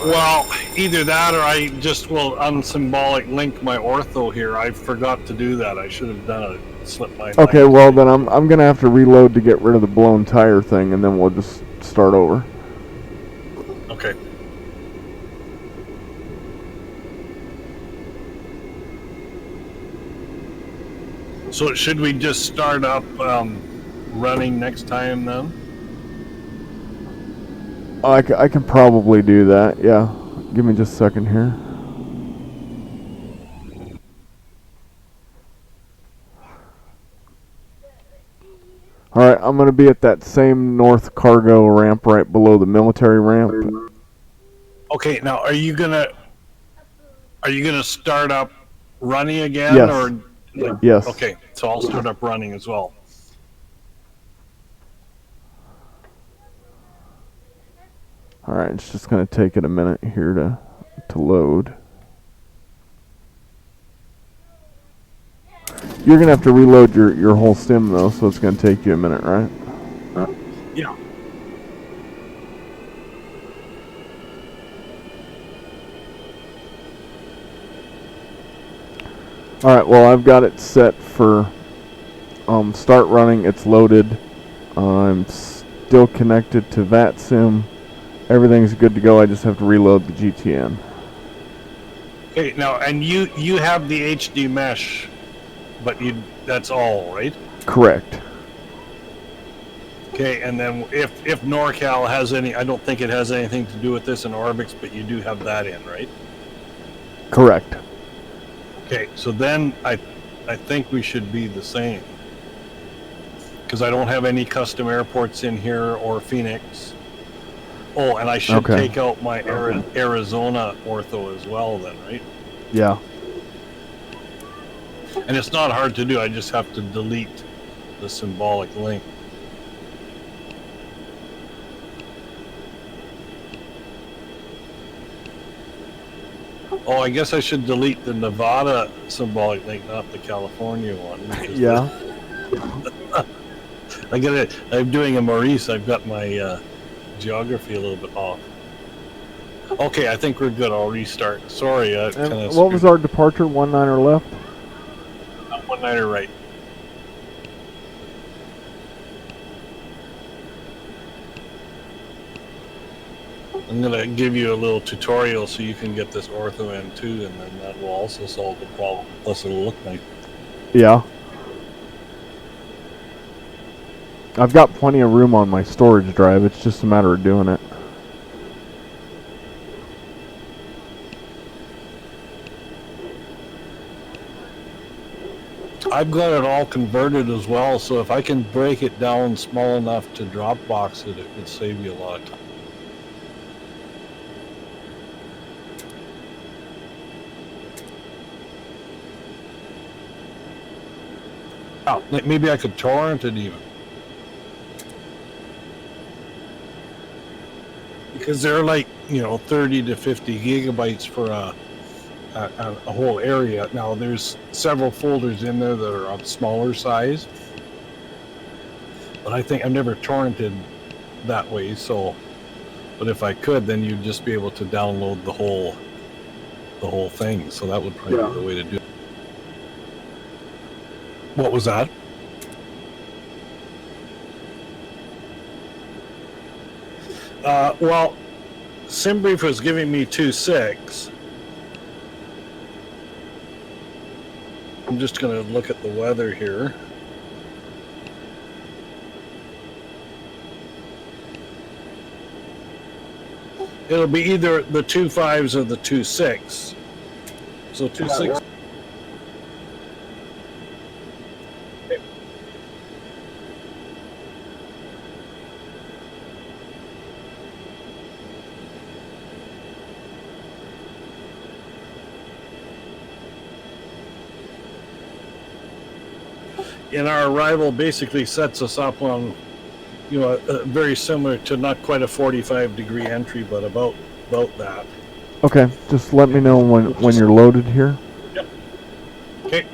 Well, either that or I just will unsymbolic link my ortho here. I forgot to do that. I should have done it. Slipped my mind. Okay, well then I'm gonna have to reload to get rid of the blown tire thing, and then we'll just start over. Okay. So should we just start up running next time then? I can probably do that, yeah. Give me just a second here. Alright, I'm going to be at that same north cargo ramp right below the military ramp. Okay, now are you gonna start up running again? Yes. Or Yes. Okay, so I'll start up running as well. Alright, it's just going to take it a minute here to load. You're going to have to reload your whole stim though, so it's going to take you a minute, right? Yeah. Alright, well I've got it set for start running. It's loaded. I'm still connected to Vatsim. Everything's good to go. I just have to reload the GTN. Okay, now and you have the HD mesh, but that's all, right? Correct. Okay, and then if NorCal has any, I don't think it has anything to do with this in Orbix, but you do have that in, right? Correct. Okay, so then I think we should be the same. Because I don't have any custom airports in here or Phoenix. Oh, and I should take out my Arizona ortho as well then, right? Yeah. And it's not hard to do, I just have to delete the symbolic link. Oh, I guess I should delete the Nevada symbolic link, not the California one. Yeah. I'm doing a Maurice, I've got my geography a little bit off. Okay, I think we're good. I'll restart. Sorry, what was our departure? 19er left? 19er right. I'm gonna give you a little tutorial so you can get this ortho in too, and then that will also solve the problem. Plus, it'll look nice. Yeah. I've got plenty of room on my storage drive. It's just a matter of doing it. I've got it all converted as well, so if I can break it down small enough to Dropbox it, it would save you a lot of time. Oh, maybe I could torrent it even. Because they're like, 30 to 50 gigabytes for a whole area. Now, there's several folders in there that are of smaller size. But I think I've never torrented that way, so... But if I could, then you'd just be able to download the whole thing. So that would probably be the way to do it. What was that? Well, SimBrief was giving me 2.6. I'm just going to look at the weather here. It'll be either the 2.5s or the 2.6. So 260. And our arrival basically sets us up on, very similar to not quite a 45-degree entry, but about that. Okay, just let me know when you're loaded here. Yep. Okay.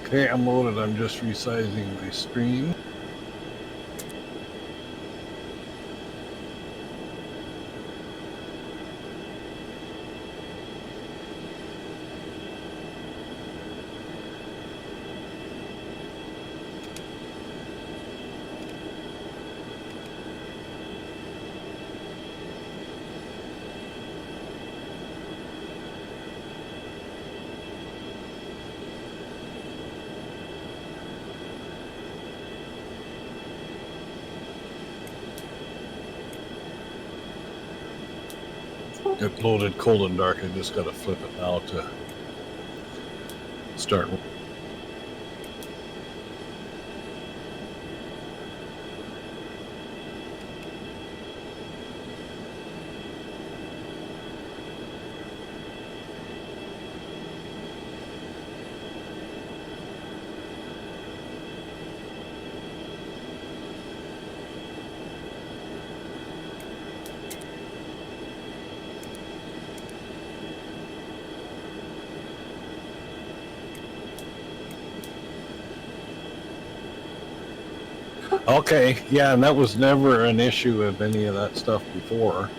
Okay, I'm loaded. I'm just resizing my screen. It loaded cold and dark. I just got to flip it now to start. Okay, yeah, and that was never an issue of any of that stuff before.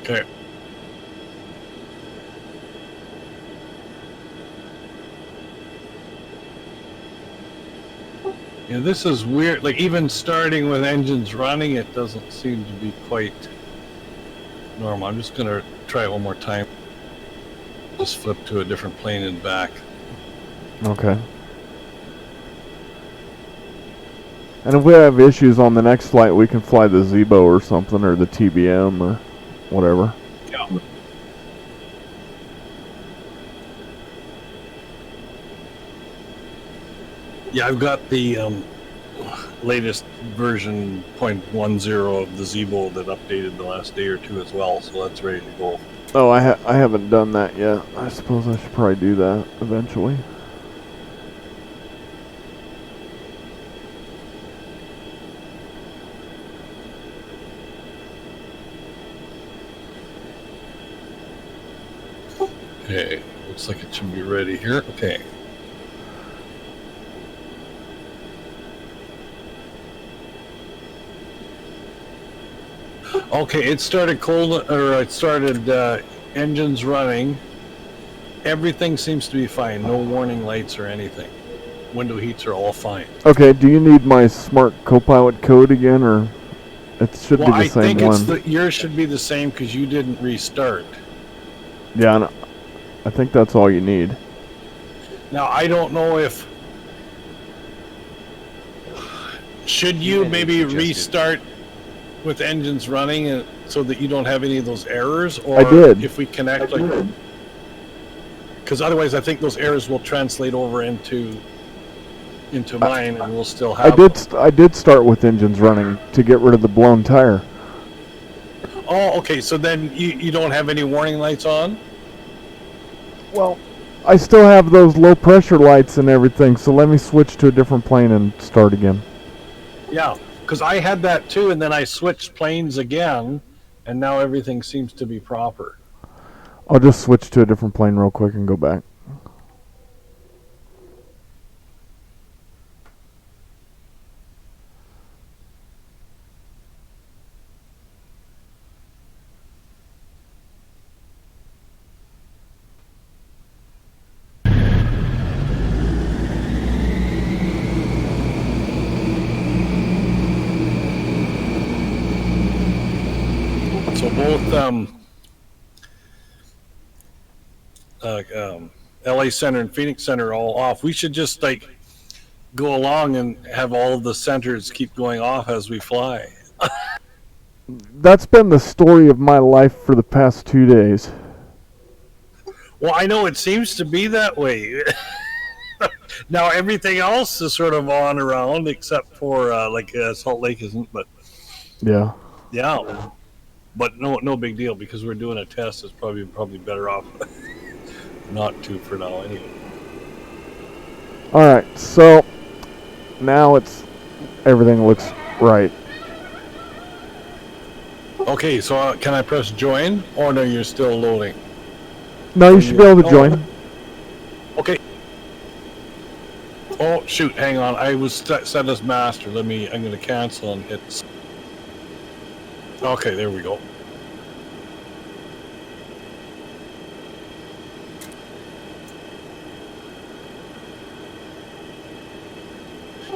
Okay. Yeah, this is weird. Like, even starting with engines running, it doesn't seem to be quite normal. I'm just going to try it one more time. Just flip to a different plane and back. Okay. And if we have issues on the next flight, we can fly the Zebo or something, or the TBM, or whatever. Yeah. Yeah, I've got the latest version 0.10 of the Zebo that updated the last day or two as well, so that's ready to go. Oh, I haven't done that yet. I suppose I should probably do that eventually. Okay, looks like it should be ready here. Okay. Okay, it started engines running. Everything seems to be fine. No warning lights or anything. Window heats are all fine. Okay, do you need my Smart Copilot code again, or it should be the same one? I think yours should be the same because you didn't restart. Yeah, no, I think that's all you need. Now, I don't know Should you Q&A maybe suggested. restart with engines running so that you don't have any of those errors? Or I did. if we connect, like, because otherwise I think those errors will translate over into mine, and we'll still have I did start with engines running to get rid of the blown tire. Oh, okay. So then you don't have any warning lights on? Well, I still have those low pressure lights and everything, so let me switch to a different plane and start again. Yeah, because I had that too, and then I switched planes again, and now everything seems to be proper. I'll just switch to a different plane real quick and go back. So both LA Center and Phoenix Center are all off. We should just like go along and have all of the centers keep going off as we fly. That's been the story of my life for the past 2 days. Well, I know it seems to be that way. Now everything else is sort of on around except for Salt Lake isn't, but Yeah. yeah. But no big deal because we're doing a test. It's probably better off not to for now anyway. All right, so now everything looks right. Okay, so can I press join? Or no, you're still loading. No, you should be able to join. Okay. Oh shoot! Hang on. I was set as master. I'm going to cancel and hit. Okay, there we go.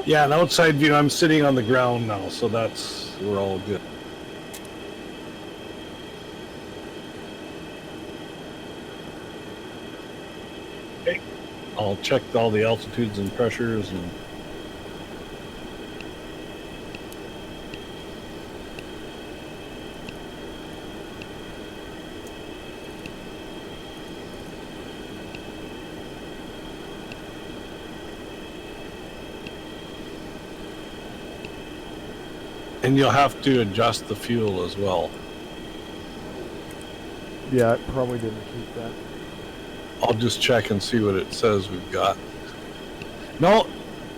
Yeah, an outside view. I'm sitting on the ground now, so we're all good. Okay, I'll check all the altitudes and pressures and. And you'll have to adjust the fuel as well. Yeah, it probably didn't keep that. I'll just check and see what it says we've got. No,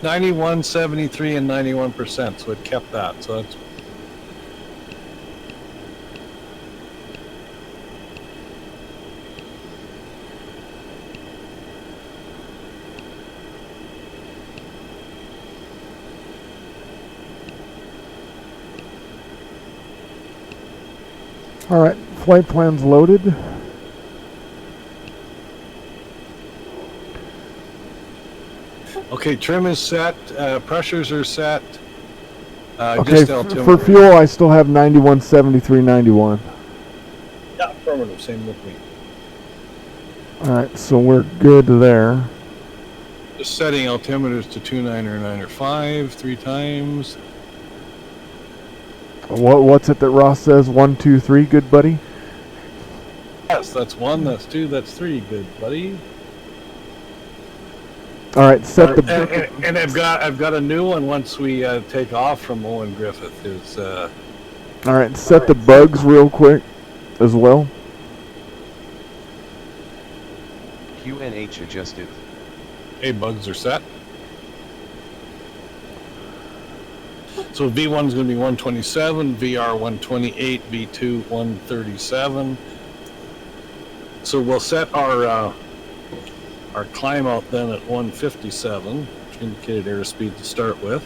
91, 73, and 91%, so it kept that. So that's. All right, flight plan's loaded. Okay, trim is set, pressures are set. Okay, for fuel, I still have 91, 73, 91. Yeah, affirmative, same with me. All right, so we're good there. Just setting altimeters to 29905 3 times. What's it that Ross says? 1, 2, 3, good buddy? Yes, that's 1, that's 2, that's 3, good buddy. All right, set the... And I've got a new one once we take off from Owen Griffith. All right, set the bugs real quick as well. QNH adjusted. Okay, bugs are set. So V1 is going to be 127, VR 128, V2 137. So we'll set our climb out then at 157, which indicated airspeed to start with.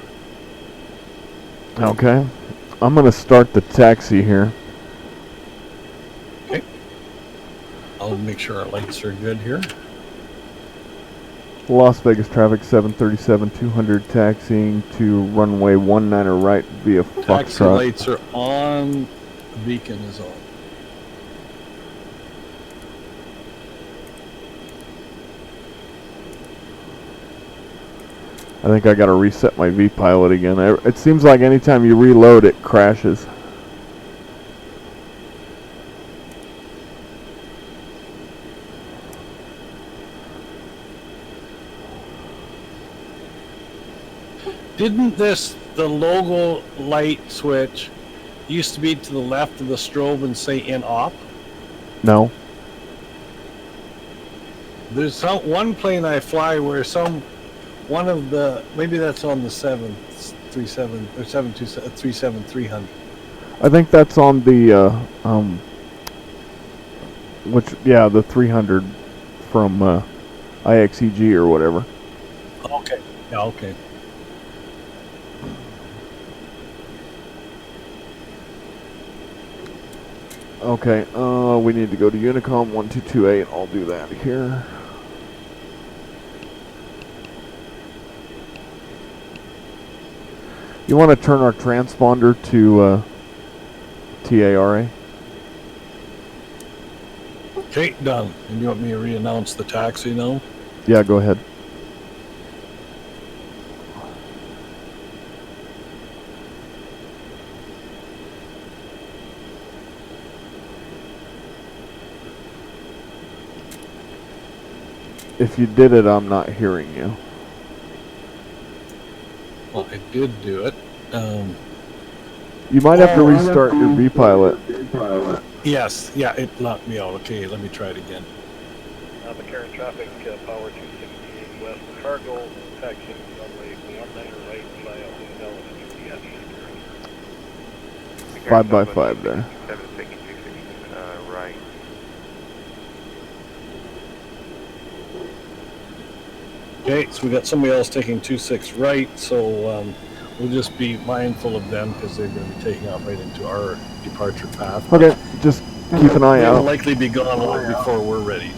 Okay, I'm going to start the taxi here. Okay. I'll make sure our lights are good here. Las Vegas traffic 737 200 taxiing to runway 19 right via Foxtrot. Taxi lights are on, the beacon is on. I think I got to reset my V-Pilot again. It seems like anytime you reload, it crashes. Didn't the logo light switch used to be to the left of the strobe and say in op? No. There's one plane I fly where one of the, maybe that's on the 737 or 737-300. I think that's on the the 300 from IXEG or whatever. Okay. Yeah, okay. Okay, we need to go to Unicom 1228. I'll do that here. You want to turn our transponder to TARA? Okay, done. And you want me to re-announce the taxi now? Yeah, go ahead. If you did it, I'm not hearing you. Well, I did do it. You might have to restart your V-Pilot. Yes, yeah, it locked me out. Okay, let me try it again. McCarran traffic, power 268 west of Cargill, taxiing runway 19 right via Hotel and GPS. 5x5 there. 762 right. Okay, so we got somebody else taking 26 right, so we'll just be mindful of them because they're going to be taking off right into our departure path. Okay, just keep an eye They'll out. likely be gone long before we're ready.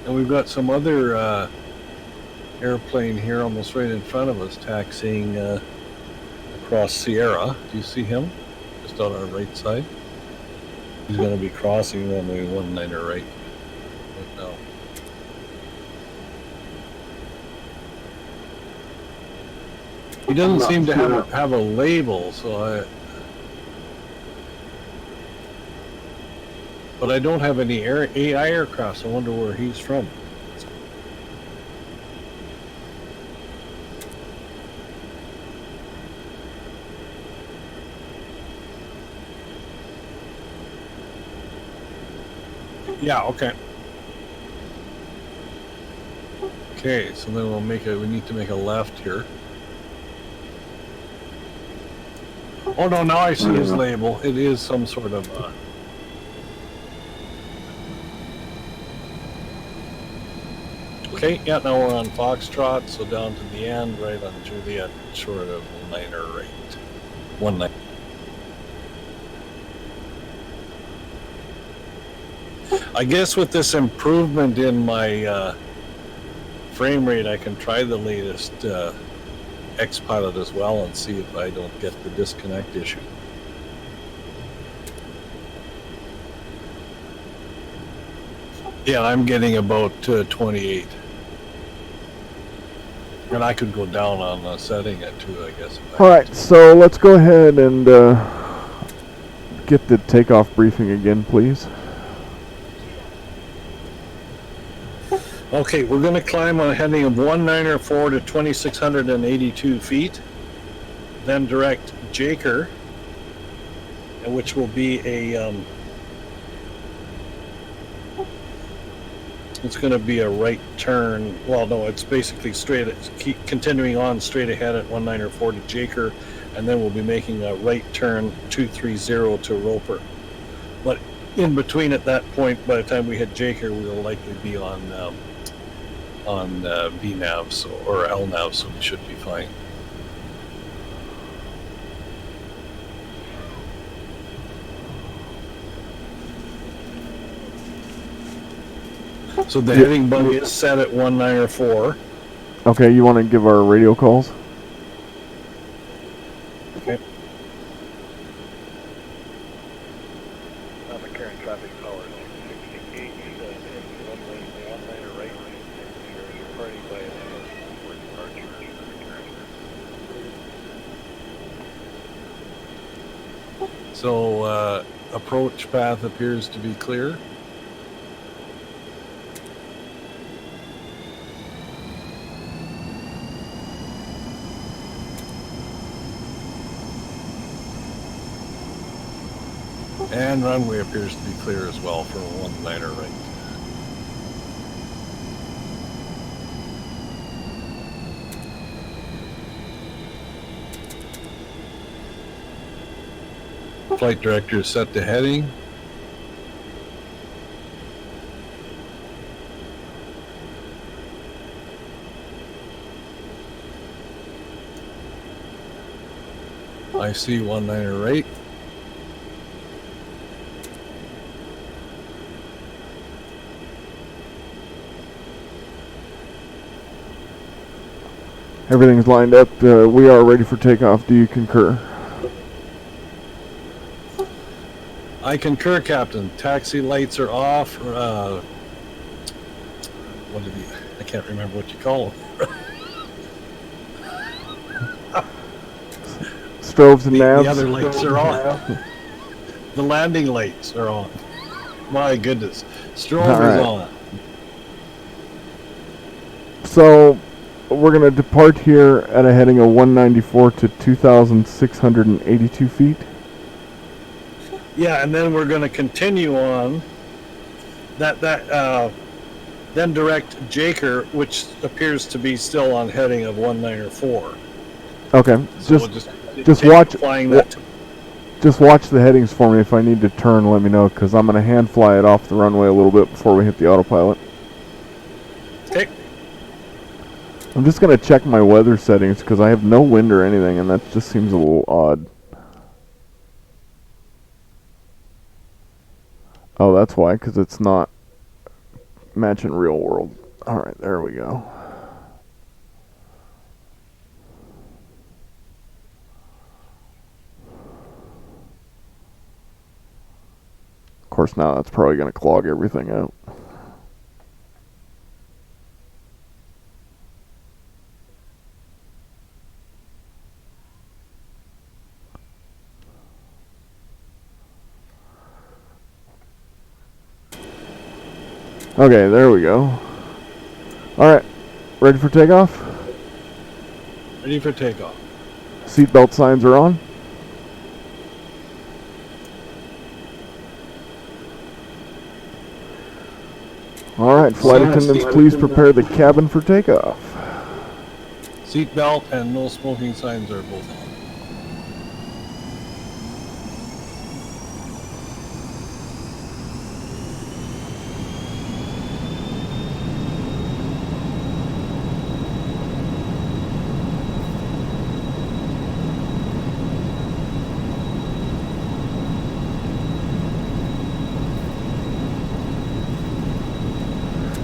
And we've got some other airplane here almost right in front of us taxiing across Sierra. Do you see him? Just on our right side. He's going to be crossing runway 19 right now. He doesn't seem to have a label, so but I don't have any AI aircraft. I wonder where he's from. Yeah, okay. Okay, so then we need to make a left here. Oh no, now I see his label. It is some sort of okay, yeah, now we're on Foxtrot, so down to the end, right on Juliet, short of 19 right. 19. I guess with this improvement in my frame rate, I can try the latest X-Pilot as well and see if I don't get the disconnect issue. Yeah, I'm getting about 28. And I could go down on setting it too, I guess. Alright, so let's go ahead and get the takeoff briefing again, please. Okay, we're going to climb on a heading of 194 to 2,682 feet. Then direct Jaker, which will be a it's going to be a right turn. Well, no, it's basically straight. Keep continuing on straight ahead at 194 to Jaker, and then we'll be making a right turn 230 to Roper. But in between at that point, by the time we hit Jaker, we will likely be on VNAV or LNAV, so we should be fine. So the heading bug is set at 194. Okay, you want to give our radio calls? Okay. So approach path appears to be clear. And runway appears to be clear as well for 19er right. Flight director is set to heading. I see 19er right. Everything's lined up. We are ready for takeoff. Do you concur? I concur, Captain. Taxi lights are off. What did you? I can't remember what you call them. Strobes and navs. The other lights are on. The landing lights are on. My goodness. Strobe is on. So we're going to depart here at a heading of 194 to 2,682 feet. Yeah, and then we're going to continue on. Then direct Jaker, which appears to be still on heading of 194. Okay, So just watch flying that. Just watch the headings for me. If I need to turn, let me know, because I'm going to hand fly it off the runway a little bit before we hit the autopilot. Okay. I'm just going to check my weather settings because I have no wind or anything, and that just seems a little odd. Oh, that's why, because it's not matching real world. All right, there we go. Of course, now that's probably going to clog everything out. Okay, there we go. Alright, ready for takeoff? Ready for takeoff. Seatbelt signs are on. Alright, flight attendants, please prepare the cabin for takeoff. Seat belt and no smoking signs are both on.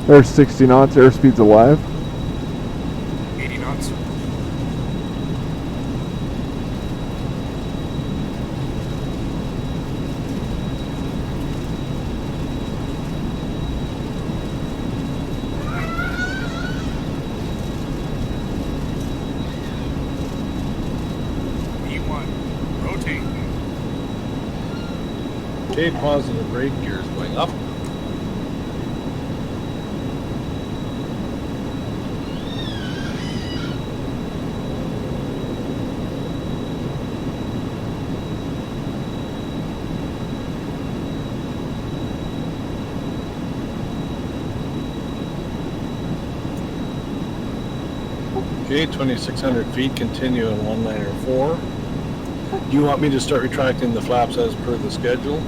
There's 60 knots, airspeed's alive. 80 knots. E1, rotate. Okay, positive brake gears going up. Okay, 2,600 feet, continue in 194. Do you want me to start retracting the flaps as per the schedule?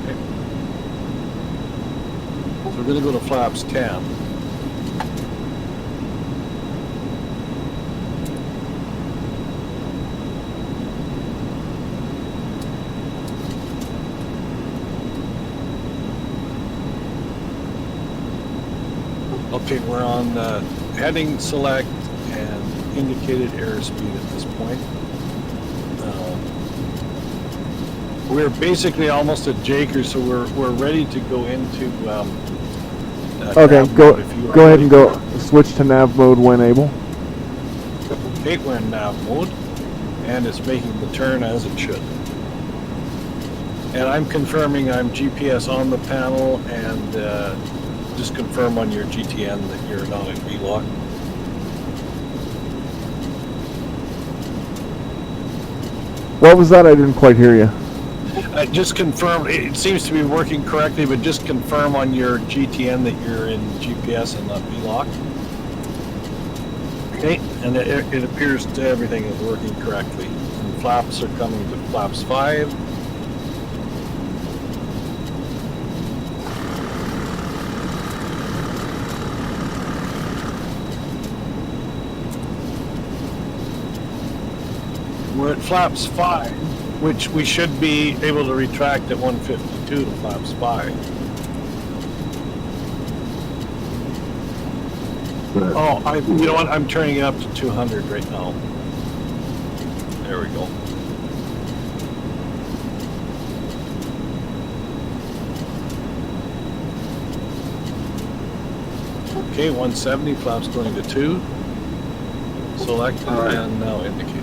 Okay. So we're going to go to flaps 10. Okay, we're on heading select and indicated airspeed at this point. We're basically almost at Jaker, so we're ready to go into. Okay, go ahead and go switch to nav mode when able. Okay, we're in nav mode. and it's making the turn as it should. And I'm confirming I'm GPS on the panel, and just confirm on your GTN that you're not in V-lock. What was that? I didn't quite hear you. Just confirm, it seems to be working correctly, but just confirm on your GTN that you're in GPS and not V-lock. Okay, and it appears to everything is working correctly. And flaps are coming to flaps 5. We're at flaps 5, which we should be able to retract at 152 to flaps 5. Oh, you know what? I'm turning it up to 200 right now. There we go. Okay, 170, flaps going to 2. Selected and now indicated.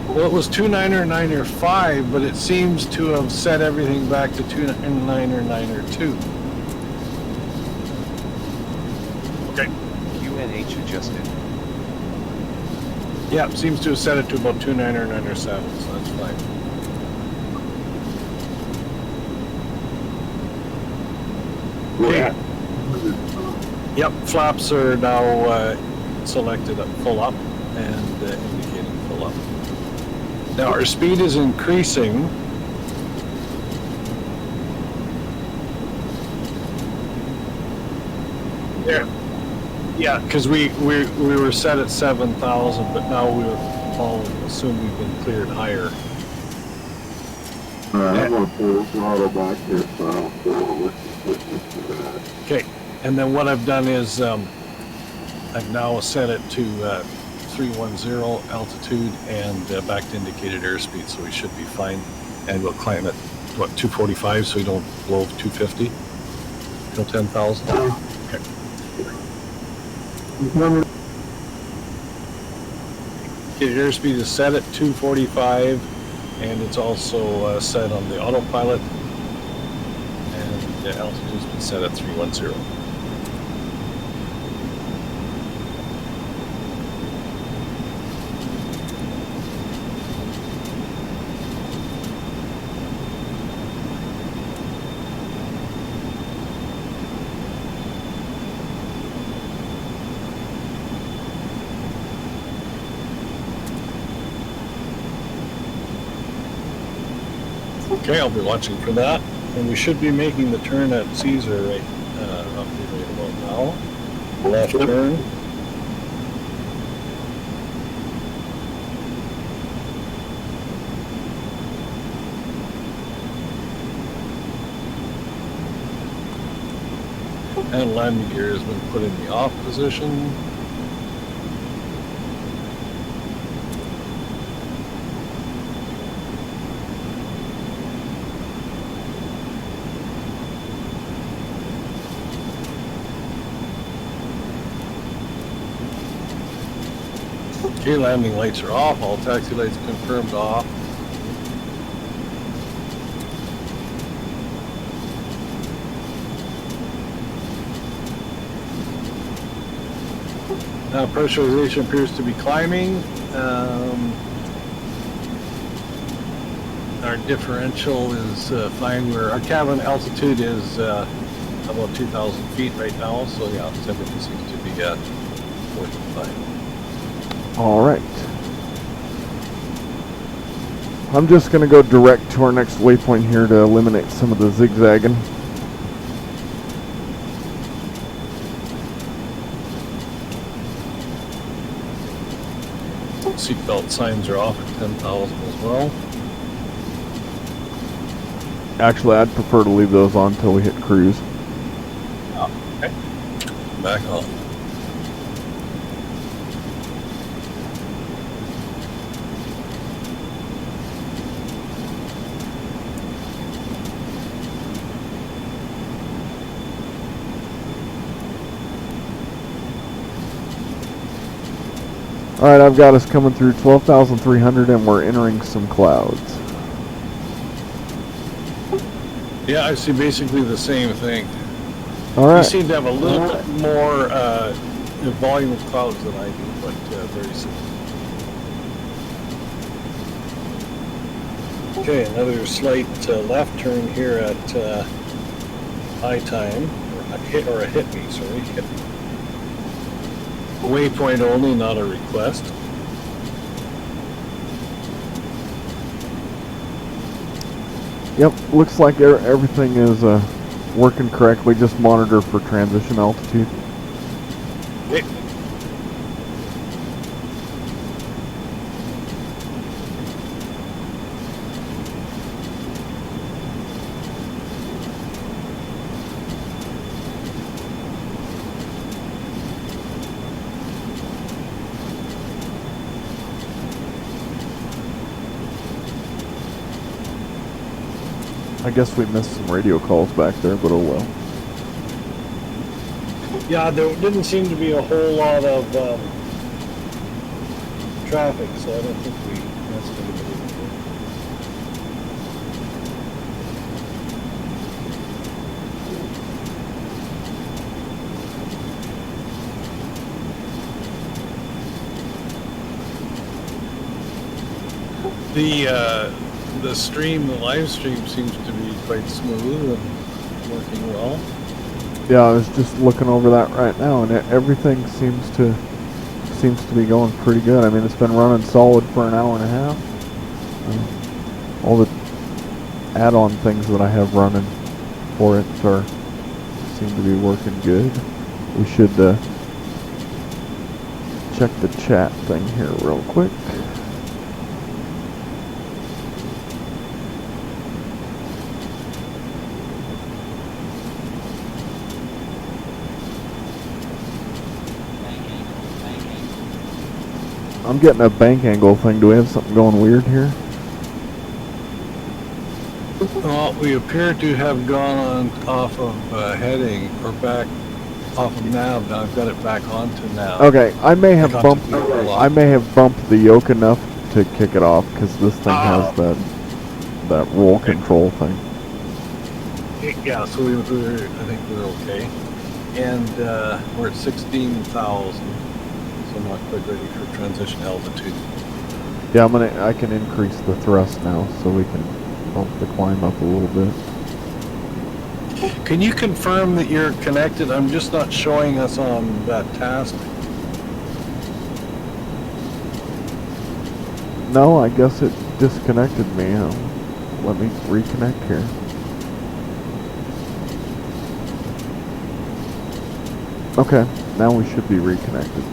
Well, it was 299.5, but it seems to have set everything back to 299.2. Okay. QNH adjusted. Yeah, it seems to have set it to about 299.7, so that's fine. Okay. Yep, flaps are now selected at full up and indicating full up. Now our speed is increasing. There. Yeah, because we were set at 7,000, but now we're all assume we've been cleared higher. I'm going to pull this throttle back here, so I don't feel Okay, and then what I've done is I've now set it to 310 altitude and back to indicated airspeed, so we should be fine. And we'll climb at what, 245, so we don't blow 250 till 10,000. Okay. Okay, airspeed is set at 245, and it's also set on the autopilot, and the altitude's been set at 310. Okay, I'll be watching for that, and we should be making the turn at Caesar right about now. Left turn. And landing gear has been put in the off position. Okay, landing lights are off, all taxi lights confirmed off. Now pressurization appears to be climbing. Our differential is fine. Our cabin altitude is about 2,000 feet right now, so yeah, everything seems to be working fine. All right. I'm just going to go direct to our next waypoint here to eliminate some of the zigzagging. Seatbelt signs are off at 10,000 as well. Actually, I'd prefer to leave those on until we hit cruise. Oh, okay. Back on. Alright, I've got us coming through 12,300 and we're entering some clouds. Yeah, I see basically the same thing. You Alright. seem to have a little bit more volume of clouds than I do, but very similar. Okay, another slight left turn here at high time, or a hit me, sorry, hit me. Waypoint only, not a request. Yep, looks like everything is working correctly. Just monitor for transition altitude. Okay. I guess we missed some radio calls back there, but oh well. Yeah, there didn't seem to be a whole lot of traffic, so I don't think we missed anybody. The live stream seems to be quite smooth and working well. Yeah, I was just looking over that right now, and everything seems to be going pretty good. I mean, it's been running solid for an hour and a half. All the add-on things that I have running for it seem to be working good. We should check the chat thing here real quick. I'm getting a bank angle thing. Do we have something going weird here? Well, we appear to have gone on off of heading, or back off of nav. Now I've got it back onto nav. Okay, I may have bumped the yoke enough to kick it off because this thing has that roll control thing. Yeah, so I think we're okay, and we're at 16,000, so I'm not quite ready for transition altitude. Yeah, I can increase the thrust now, so we can bump the climb up a little bit. Can you confirm that you're connected? I'm just not showing us on that task. No, I guess it disconnected me. Let me reconnect here. Okay, now we should be reconnected.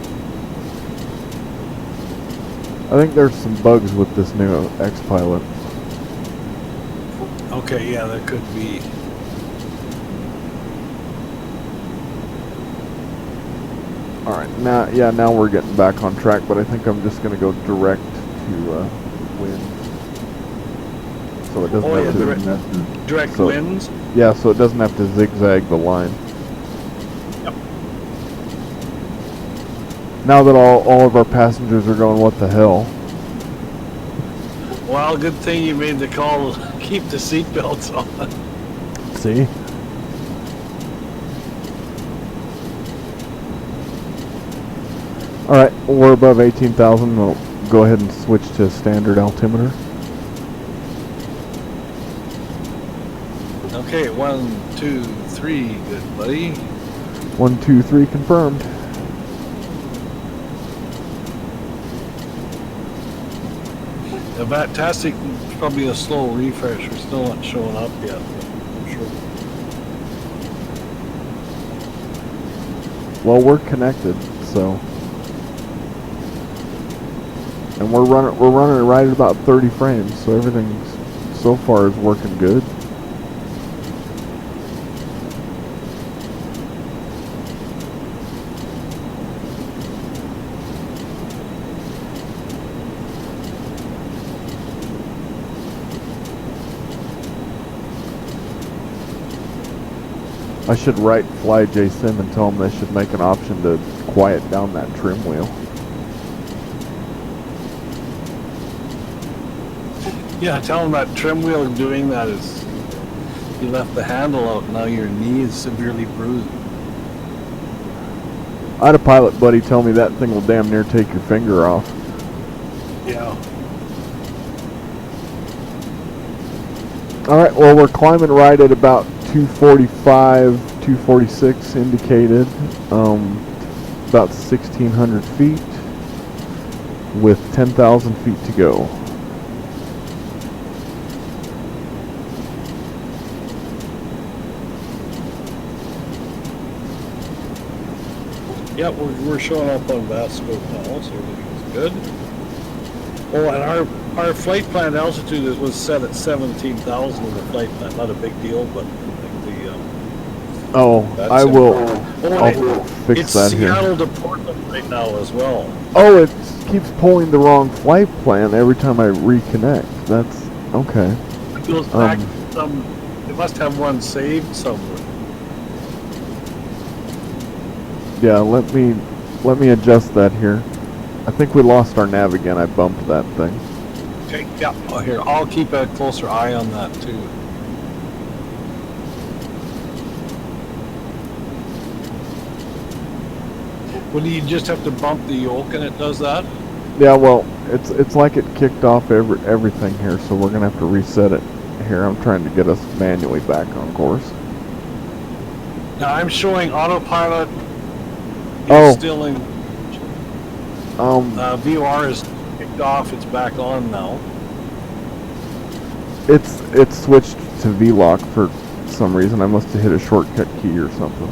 I think there's some bugs with this new X-Pilot. Okay, yeah, that could be. Alright, now we're getting back on track, but I think I'm just going to go direct to wind. So it doesn't have to... Direct winds? Yeah, so it doesn't have to zigzag the line. Yep. Now that all of our passengers are going, what the hell? Well, good thing you made the call to keep the seatbelts on. See? Alright, we're above 18,000. We'll go ahead and switch to standard altimeter. Okay, 1, 2, 3, good buddy. 1, 2, 3 confirmed. The Vatsim is probably a slow refresh. We're still not showing up yet, but I'm sure. Well, we're connected, so... And we're running right at about 30 frames, so everything so far is working good. I should write FlyJSim and tell them they should make an option to quiet down that trim wheel. Yeah, tell them that trim wheel doing that is, you left the handle out, now your knee is severely bruised. I had a pilot buddy tell me that thing will damn near take your finger off. Yeah. All right, well, we're climbing right at about 245, 246 indicated, about 1,600 feet with 10,000 feet to go. Yeah, we're showing up on Vasco now, so everything's good. Oh, and our flight plan altitude was set at 17,000 in the flight plan. Not a big deal, but like the I will. Oh, I'll fix it's that here. Seattle to Portland right now as well. Oh, it keeps pulling the wrong flight plan every time I reconnect. That's okay. It goes back to some. It must have one saved somewhere. Yeah, let me adjust that here. I think we lost our nav again. I bumped that thing. Okay, yeah. Oh, here, I'll keep a closer eye on that too. Well, do you just have to bump the yoke and it does that? Yeah, well, it's like it kicked off everything here, so we're gonna have to reset it here. I'm trying to get us manually back on course. Now I'm showing autopilot Oh. is still in. VOR is kicked off. It's back on now. It's switched to V-lock for some reason. I must have hit a shortcut key or something.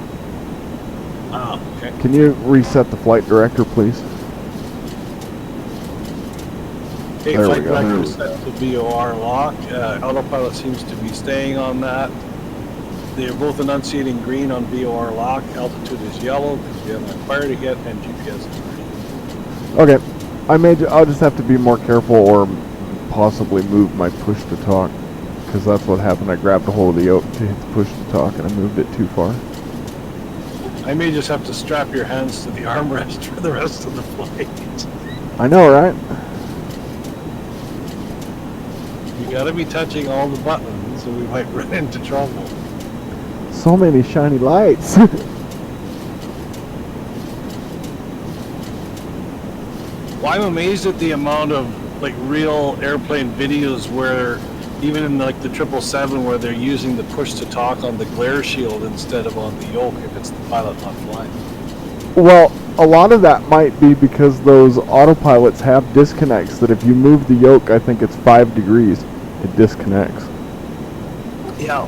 Ah, okay. Can you reset the flight director, please? Okay, There we flight go. director is set to VOR lock. Autopilot seems to be staying on that. They are both enunciating green on VOR lock. Altitude is yellow because we haven't acquired it yet, and GPS is green. Okay, I'll just have to be more careful or possibly move my push to talk, because that's what happened. I grabbed a hold of the yoke to hit the push to talk and I moved it too far. I may just have to strap your hands to the armrest for the rest of the flight. I know, right? You gotta be touching all the buttons, or we might run into trouble. So many shiny lights. Well, I'm amazed at the amount of like real airplane videos where even in like the 777 where they're using the push to talk on the glare shield instead of on the yoke if it's the pilot not flying. Well, a lot of that might be because those autopilots have disconnects that if you move the yoke, I think it's 5 degrees, it disconnects. Yeah.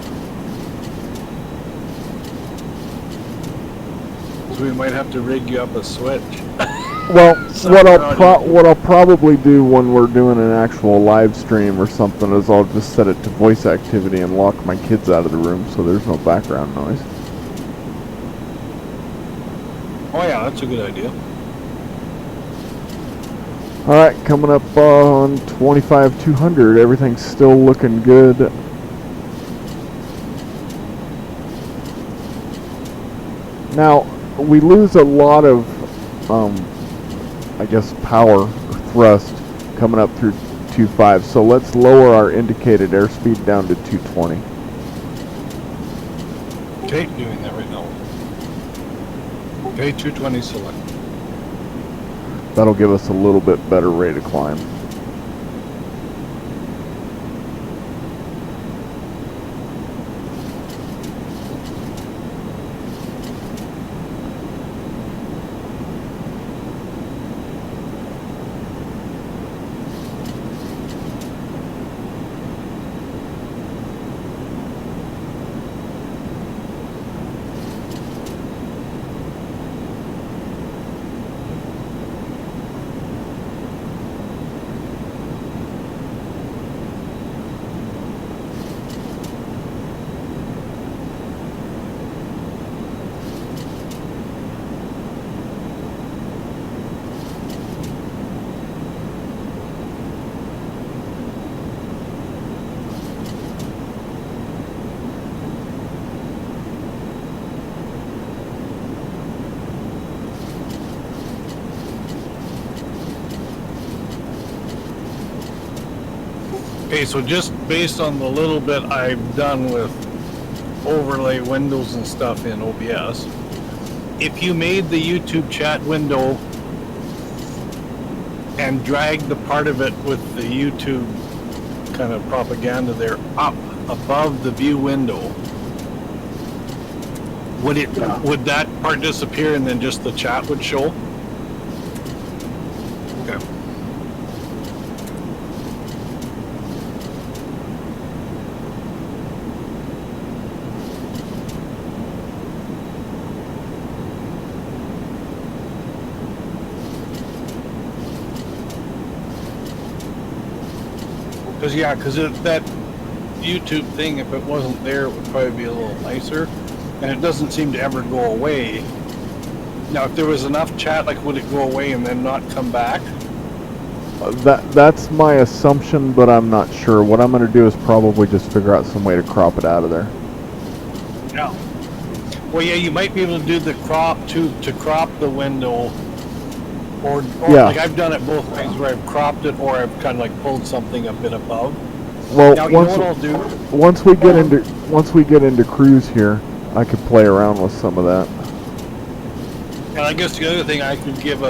So we might have to rig you up a switch. Well, what I'll probably do when we're doing an actual live stream or something is I'll just set it to voice activity and lock my kids out of the room so there's no background noise. Oh yeah, that's a good idea. Alright, coming up on 25,200. Everything's still looking good. Now, we lose a lot of, I guess, power or thrust coming up through 2.5. So let's lower our indicated airspeed down to 220. Okay, doing that right now. Okay, 220 select. That'll give us a little bit better rate of climb. Okay, so just based on the little bit I've done with overlay windows and stuff in OBS, if you made the YouTube chat window and dragged the part of it with the YouTube kind of propaganda there up above the view window, would that part disappear and then just the chat would show? Okay. Because that YouTube thing, if it wasn't there, it would probably be a little nicer. And it doesn't seem to ever go away. Now, if there was enough chat, like, would it go away and then not come back? That's my assumption, but I'm not sure. What I'm going to do is probably just figure out some way to crop it out of there. Yeah. Well, yeah, you might be able to do the crop to crop the window, or yeah. Like I've done it both ways, where I've cropped it or I've kind of like pulled something a bit above. Well, now, you know what I'll do? Once we get into cruise here, I could play around with some of that. And I guess the other thing, I could give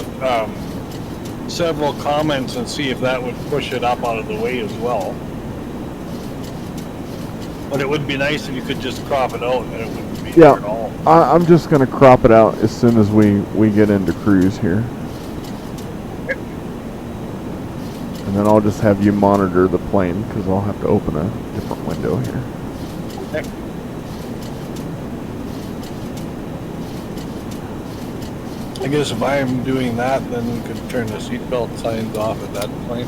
several comments and see if that would push it up out of the way as well. But it would be nice if you could just crop it out and it wouldn't be there at all. I'm just going to crop it out as soon as we get into cruise here. And then I'll just have you monitor the plane, because I'll have to open a different window here. Okay. I guess if I'm doing that, then we could turn the seatbelt signs off at that point.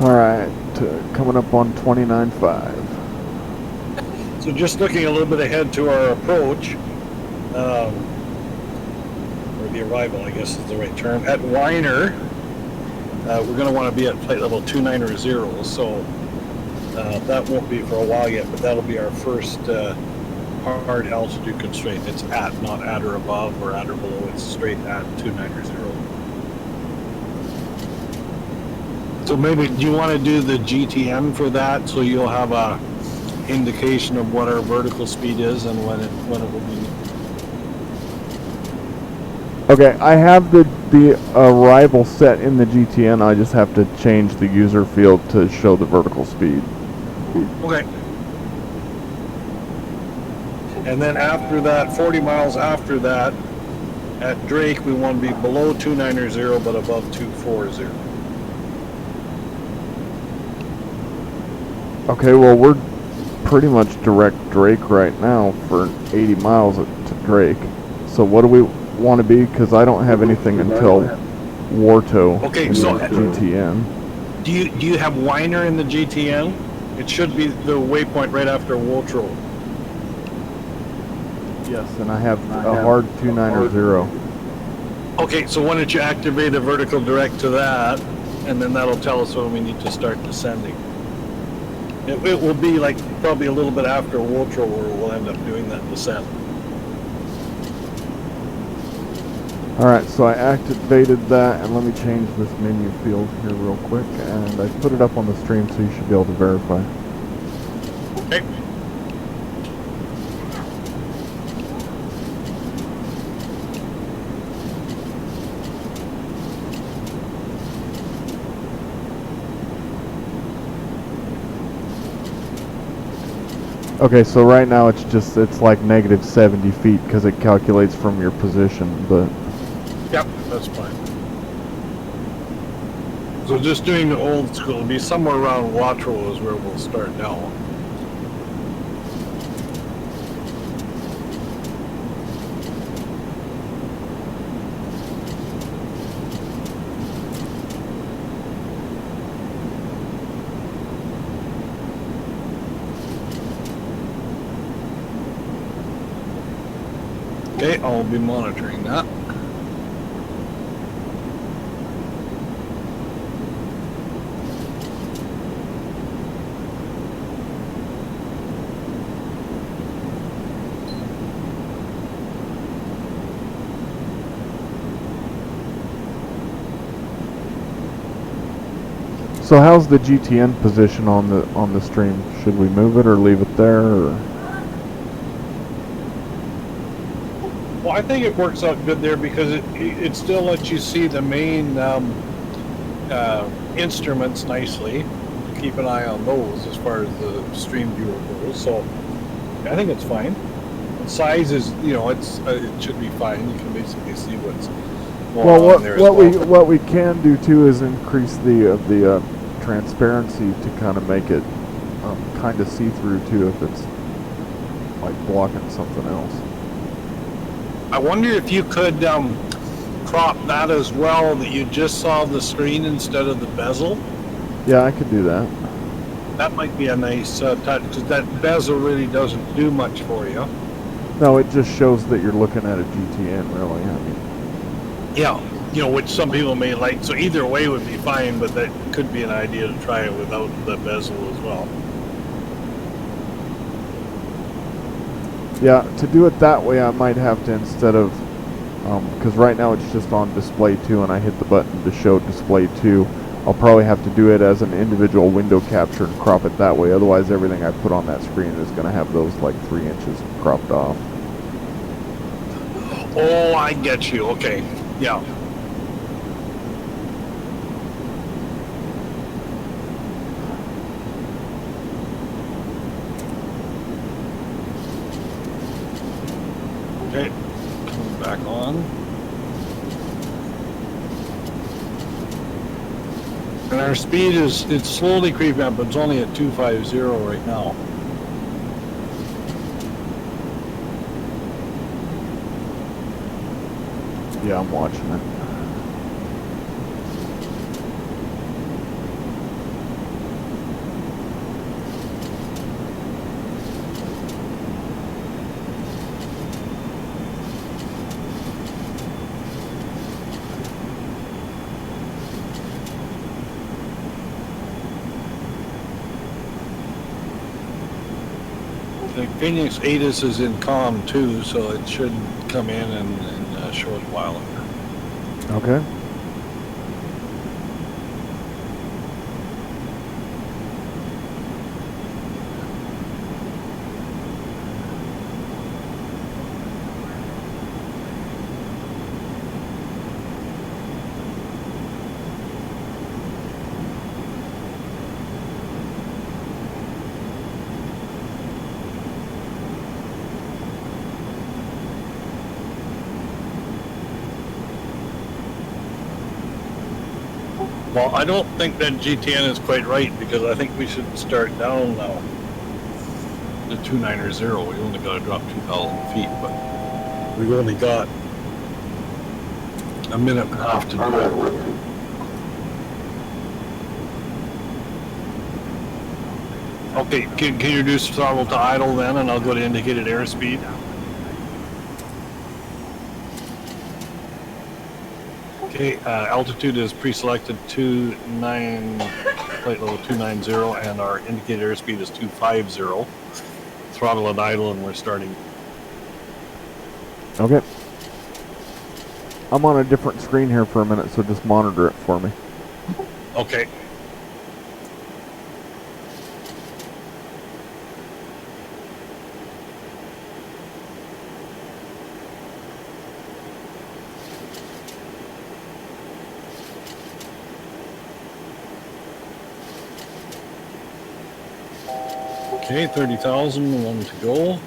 Alright, coming up on 29.5. So just looking a little bit ahead to our approach, or the arrival, I guess is the right term, at Weiner, we're going to want to be at flight level 290, so that won't be for a while yet, but that'll be our first hard altitude constraint. It's at, not at or above or at or below, it's straight at 290. So maybe, do you want to do the GTM for that, so you'll have a indication of what our vertical speed is and when it will be? Okay, I have the arrival set in the GTN. I just have to change the user field to show the vertical speed. Okay. And then after that, 40 miles after that, at Drake, we want to be below 290 but above 240. Okay, well, we're pretty much direct Drake right now for 80 miles to Drake. So what do we want to be? Because I don't have anything until Warto in the GTN. Do you have Weiner in the GTN? It should be the waypoint right after Warto. Yes, and I have a hard 290. Okay, so why don't you activate a vertical direct to that, and then that'll tell us when we need to start descending. It will be like probably a little bit after Warto where we'll end up doing that descent. Alright, so I activated that, and let me change this menu field here real quick, and I put it up on the stream so you should be able to verify. Okay. Okay, so right now it's like negative 70 feet because it calculates from your position, but... Yep, that's fine. So just doing the old school, it'll be somewhere around Warto is where we'll start now. Okay, I'll be monitoring that. So how's the GTN position on the stream? Should we move it or leave it there? Or? Well, I think it works out good there because it still lets you see the main instruments nicely. Keep an eye on those as far as the stream viewer goes. So I think it's fine. The size is, it should be fine. You can basically see what's going on there. What we can do too is increase the transparency to kind of make it kind of see-through too if it's like blocking something else. I wonder if you could crop that as well, that you just saw the screen instead of the bezel. Yeah, I could do that. That might be a nice touch, because that bezel really doesn't do much for you. No, it just shows that you're looking at a GTN, really. I mean. Yeah, which some people may like. So either way would be fine, but that could be an idea to try it without the bezel as well. Yeah, to do it that way, I might have to, instead of, because right now it's just on display 2 and I hit the button to show display 2, I'll probably have to do it as an individual window capture and crop it that way. Otherwise, everything I put on that screen is going to have those like 3 inches cropped off. Oh, I get you. Okay. Yeah. Okay, coming back on. And our speed it's slowly creeping up, but it's only at 250 right now. Yeah, I'm watching it. The Phoenix ATIS is in COM too, so it should come in a short while. Okay. Well, I don't think that GTN is quite right, because I think we should start down now. The 290. We only got to drop 2,000 feet, but we've only got a minute and a half to do it. Okay, can you reduce throttle to idle then, and I'll go to indicated airspeed? Okay, altitude is pre-selected 29, flight level 290, and our indicated airspeed is 250. Throttle at idle, and we're starting. Okay. I'm on a different screen here for a minute, so just monitor it for me. Okay. Okay, 30,000, 1 to go.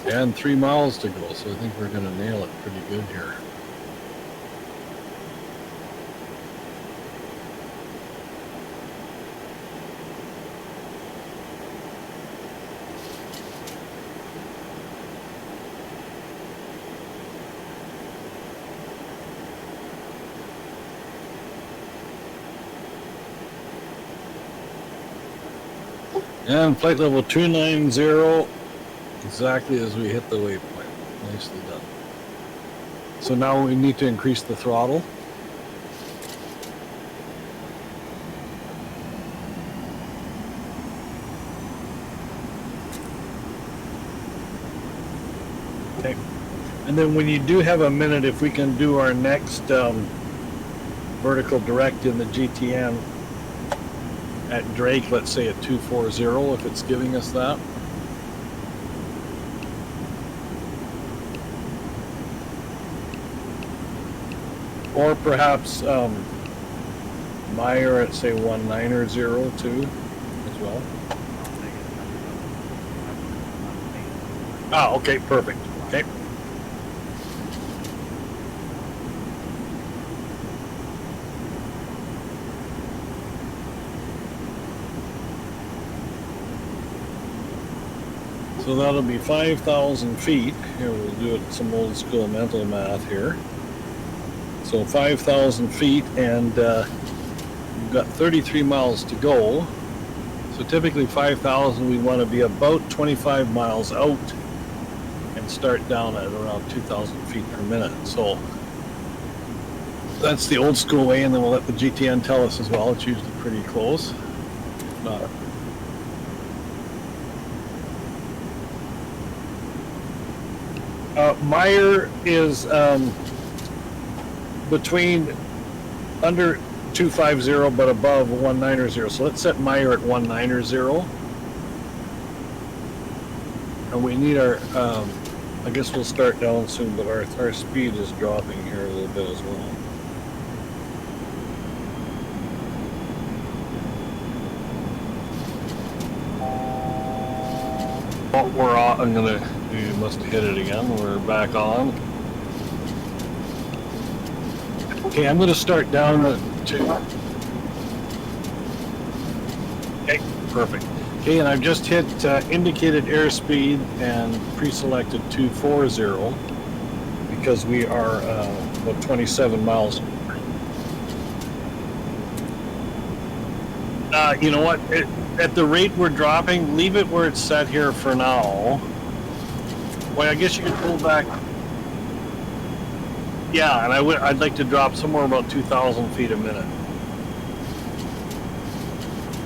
And 3 miles to go, so I think we're going to nail it pretty good here. And flight level 290, Exactly as we hit the waypoint. Nicely done. So now we need to increase the throttle. Okay. And then when you do have a minute, if we can do our next vertical direct in the GTN at Drake, let's say at 240, if it's giving us that. Or perhaps Meyer at say 1902 as well. Ah, okay, perfect. Okay. So that'll be 5,000 feet. Here, we'll do it some old school mental math here. So 5,000 feet, and we've got 33 miles to go. So typically 5,000, we want to be about 25 miles out and start down at around 2,000 feet per minute. So that's the old school way, and then we'll let the GTN tell us as well. It's usually pretty close. If not. Meyer is between under 250 but above 190. So let's set Meyer at 190. And we need our, I guess we'll start down soon, but our speed is dropping here a little bit as well. Oh, we're on. We must have hit it again. We're back on. Okay, I'm gonna start down to. Okay, perfect. Okay, and I've just hit indicated airspeed and pre-selected 240 because we are about 27 miles. You know what? At the rate we're dropping, leave it where it's set here for now. Well, I guess you could pull back. Yeah, and I'd like to drop somewhere about 2,000 feet a minute.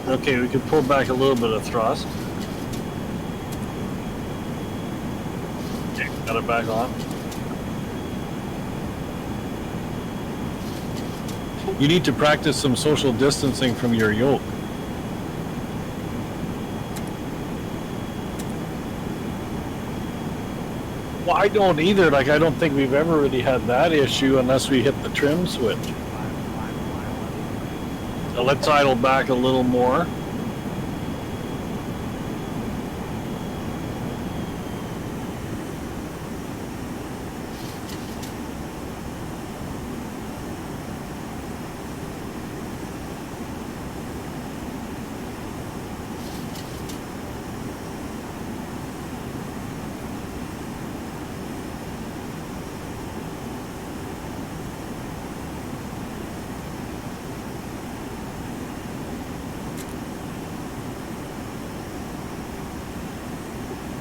Okay, we could pull back a little bit of thrust. Okay, got it back on. You need to practice some social distancing from your yoke. Well, I don't either. Like, I don't think we've ever really had that issue unless we hit the trim switch. So let's idle back a little more.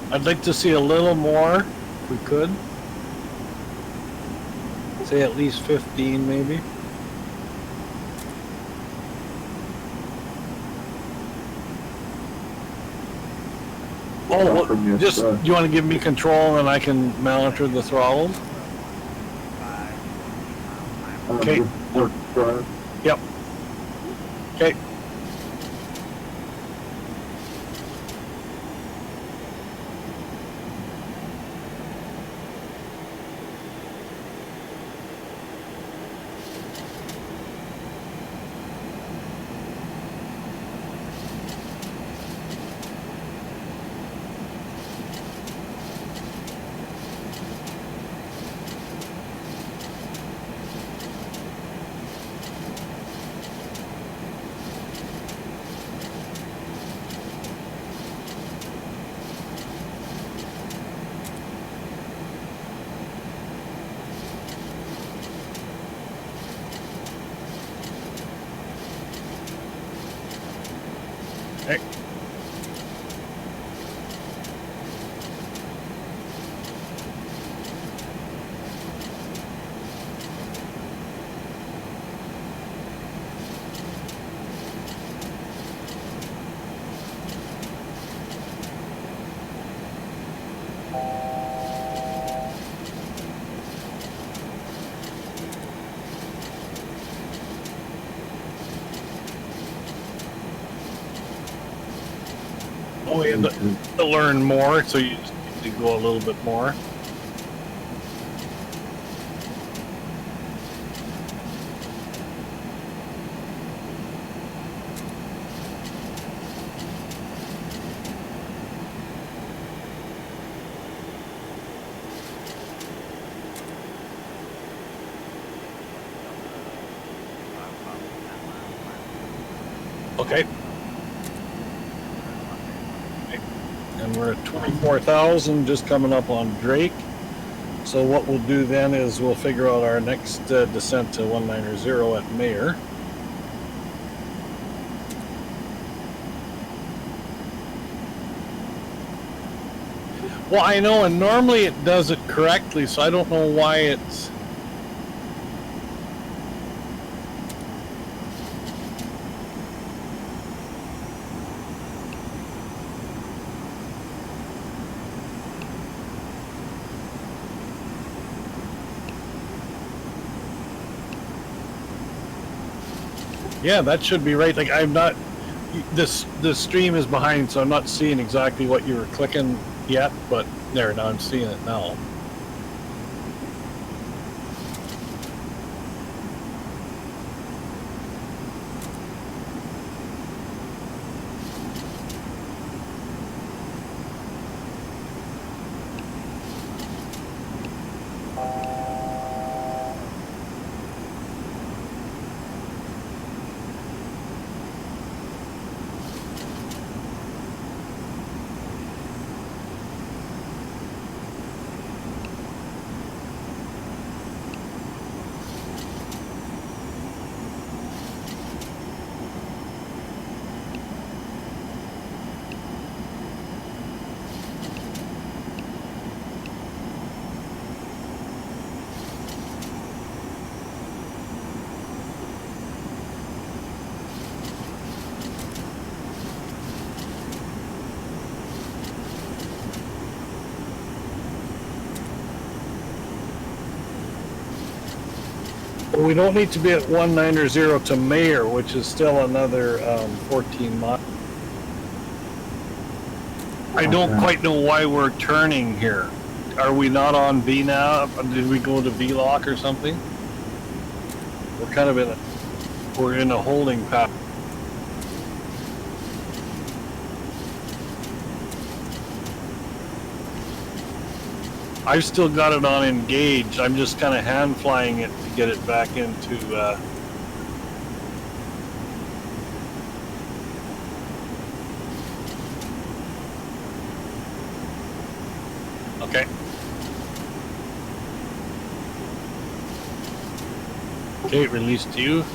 I'd like to see a little more, if we could. Say at least 15, maybe. Oh, well, just, you want to give me control and I can monitor the throttle? Okay. Yep. Okay. way to learn more, so you just need to go a little bit more. Okay. And we're at 24,000, just coming up on Drake. So what we'll do then is we'll figure out our next descent to 190 at Mayer. Well, I know, and normally it does it correctly, so I don't know why it's... Yeah, that should be right. Like, I'm not... This stream is behind, so I'm not seeing exactly what you were clicking yet, but there, now I'm seeing it now. We don't need to be at 190 to Mayer, which is still another 14 miles. I don't quite know why we're turning here. Are we not on V now? Did we go to V lock or something? We're kind of in a holding pattern. I've still got it on engage. I'm just kind of hand flying it to get it back into okay. Okay, release to you.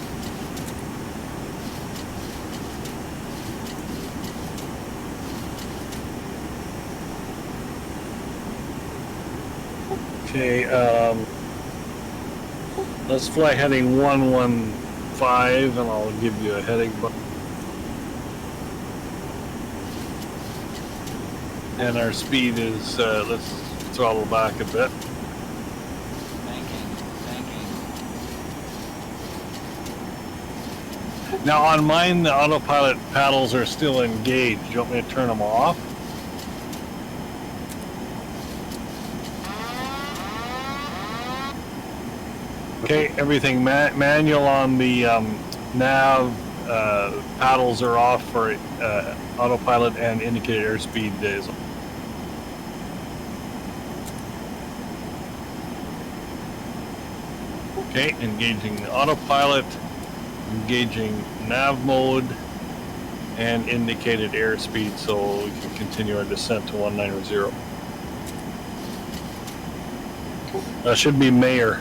Okay, let's fly heading 115 and I'll give you a heading button. And our speed is, let's throttle back a bit. Now on mine, the autopilot paddles are still engaged. You want me to turn them off? Okay, everything manual on the nav, paddles are off for autopilot, and indicated airspeed is on. Okay, engaging the autopilot, engaging nav mode, and indicated airspeed, so we can continue our descent to 190. That should be Mayer.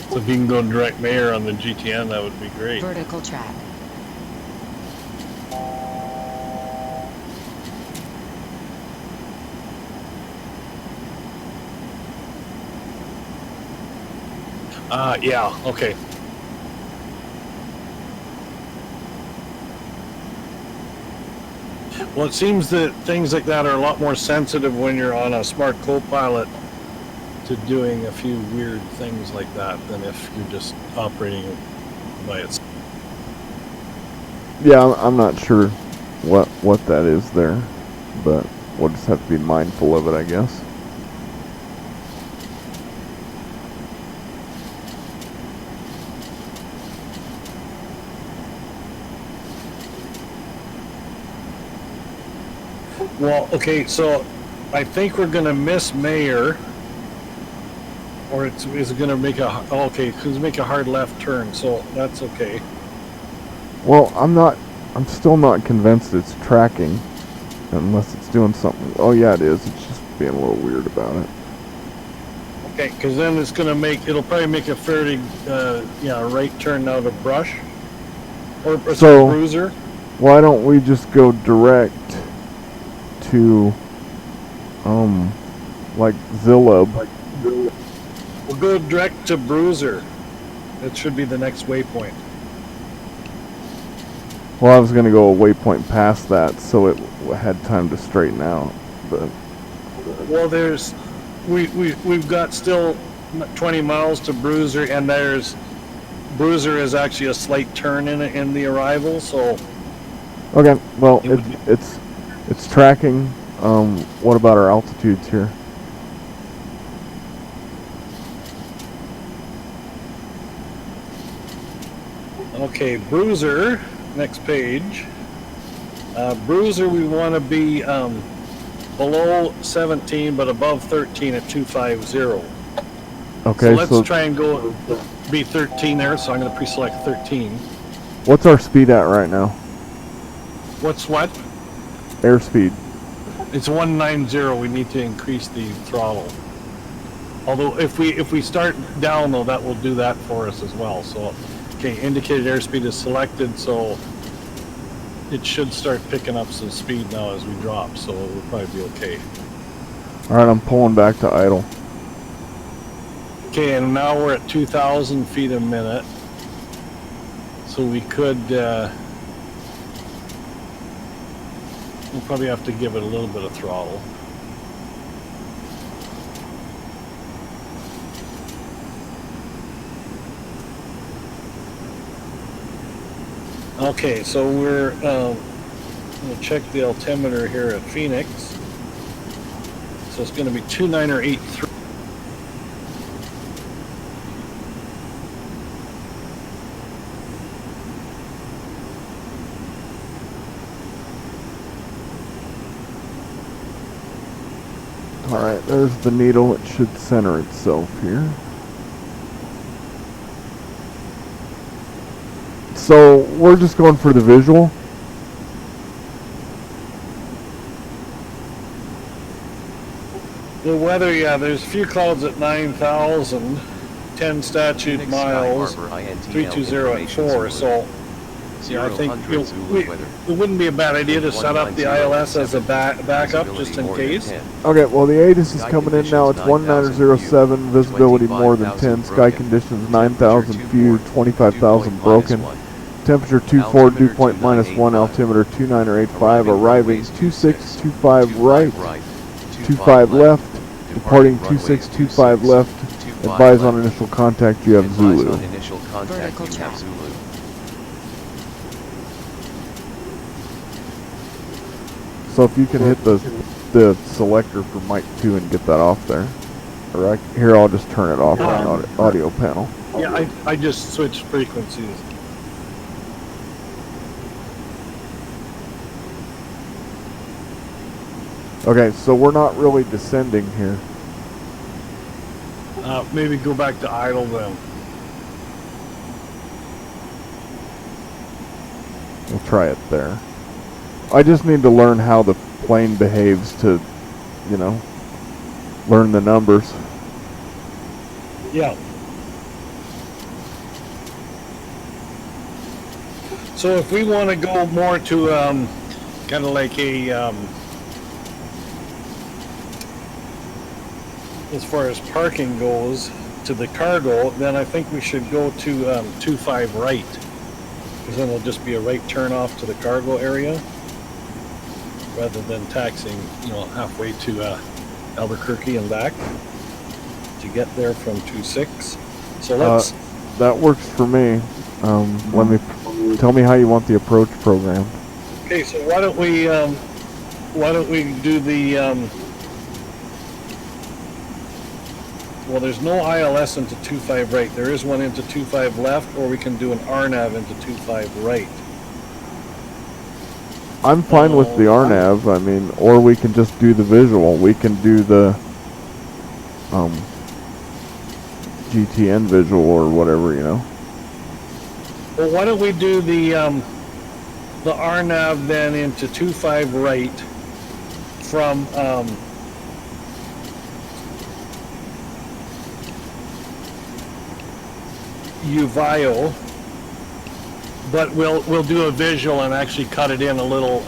So if you can go direct Mayer on the GTN, that would be great. Vertical track. Yeah, okay. Well, it seems that things like that are a lot more sensitive when you're on a Smart Copilot to doing a few weird things like that than if you're just operating by itself. Yeah, I'm not sure what that is there, but we'll just have to be mindful of it, I guess. Well, okay, so I think we're gonna miss Mayor, or is it gonna make a okay? It's gonna make a hard left turn, so that's okay. Well, I'm still not convinced it's tracking, unless it's doing something. Oh yeah, it is. It's just being a little weird about it. Okay, because then it's gonna it'll probably make a fairly right turn out of brush, or So- bruiser. Why don't we just go direct to, like Zillob? We'll go direct to bruiser. It should be the next waypoint. Well, I was gonna go a waypoint past that, so it had time to straighten out. But Well, we've got still 20 miles to bruiser, and bruiser is actually a slight turn in the arrival, so. okay, well It would be- it's tracking. What about our altitudes here? Okay, bruiser, next page. Bruiser, we want to be below 17 but above 13 at 250. Okay, So let's try and go be 13 there, so I'm going to pre-select 13. what's our speed at right now? What's what? Airspeed. It's 190. We need to increase the throttle. Although if we start down though, that will do that for us as well. So, okay, indicated airspeed is selected, so it should start picking up some speed now as we drop. So we'll probably be okay. All right, I'm pulling back to idle. Okay, and now we're at 2,000 feet a minute. So we could. We'll probably have to give it a little bit of throttle. Okay, so we'll check the altimeter here at Phoenix. So it's going to be 29083. Alright, there's the needle. It should center itself here. So, we're just going for the visual. The weather, yeah, there's a few clouds at 9,000, 10 statute Phoenix miles, Sky Harbor INTL 320 at 4, Zulu. so yeah, I think 0 Zulu weather. it wouldn't be a bad idea to set up the ILS as a backup just in case. Okay, well the ATIS is Sky coming in now. It's conditions 1907, 9,000 visibility more than 10, 25,000 sky broken. conditions 9,000 Temperature few, 24, 25,000 dew point broken, -1. temperature 24, dew Altimeter point -1, 2985. altimeter 2985, arriving Arriving 2625 25 right, 25 left, departing 2625 left, advise on initial contact you have Advise Zulu. on initial contact Vertical you have track. Zulu. So if you can hit the selector for mic 2 and get that off there. Or here, I'll just turn it off on the audio panel. Yeah, I just switched frequencies. Okay, so we're not really descending here. Maybe go back to idle then. We'll try it there. I just need to learn how the plane behaves to, you know, learn the numbers. Yeah. So if we want to go more to kind of like a as far as parking goes to the cargo, then I think we should go to 25 right, because then it'll just be a right turn off to the cargo area rather than taxiing, you know, halfway to Albuquerque and back to get there from 26. So let's That works for me. Let me Tell me how you want the approach programmed. Okay, so why don't we do the well, there's no ILS into 25 right. There is one into 25 left, or we can do an RNAV into 25 right. I'm fine with the RNAV. I mean, or we can just do the visual. We can do the GTN visual or whatever, you know. Well, why don't we do the RNAV then into 25 right from Uvio, but we'll do a visual and actually cut it in a little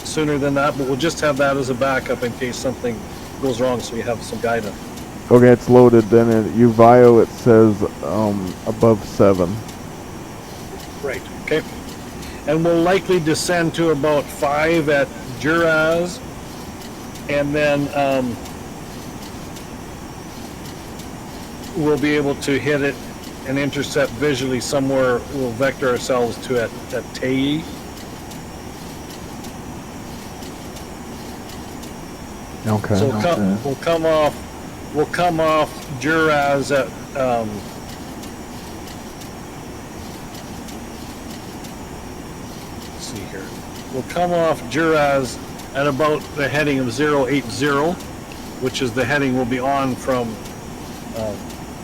sooner than that, but we'll just have that as a backup in case something goes wrong, so you have some guidance. Okay, it's loaded. Then at Uvio it says above 7. Right. Okay. And we'll likely descend to about 5 at Juraz, and then we'll be able to hit it and intercept visually somewhere. We'll vector ourselves to at Tei. Okay. So we'll come off Juraz at let's see here. We'll come off Juraz at about the heading of 080, which is the heading we'll be on from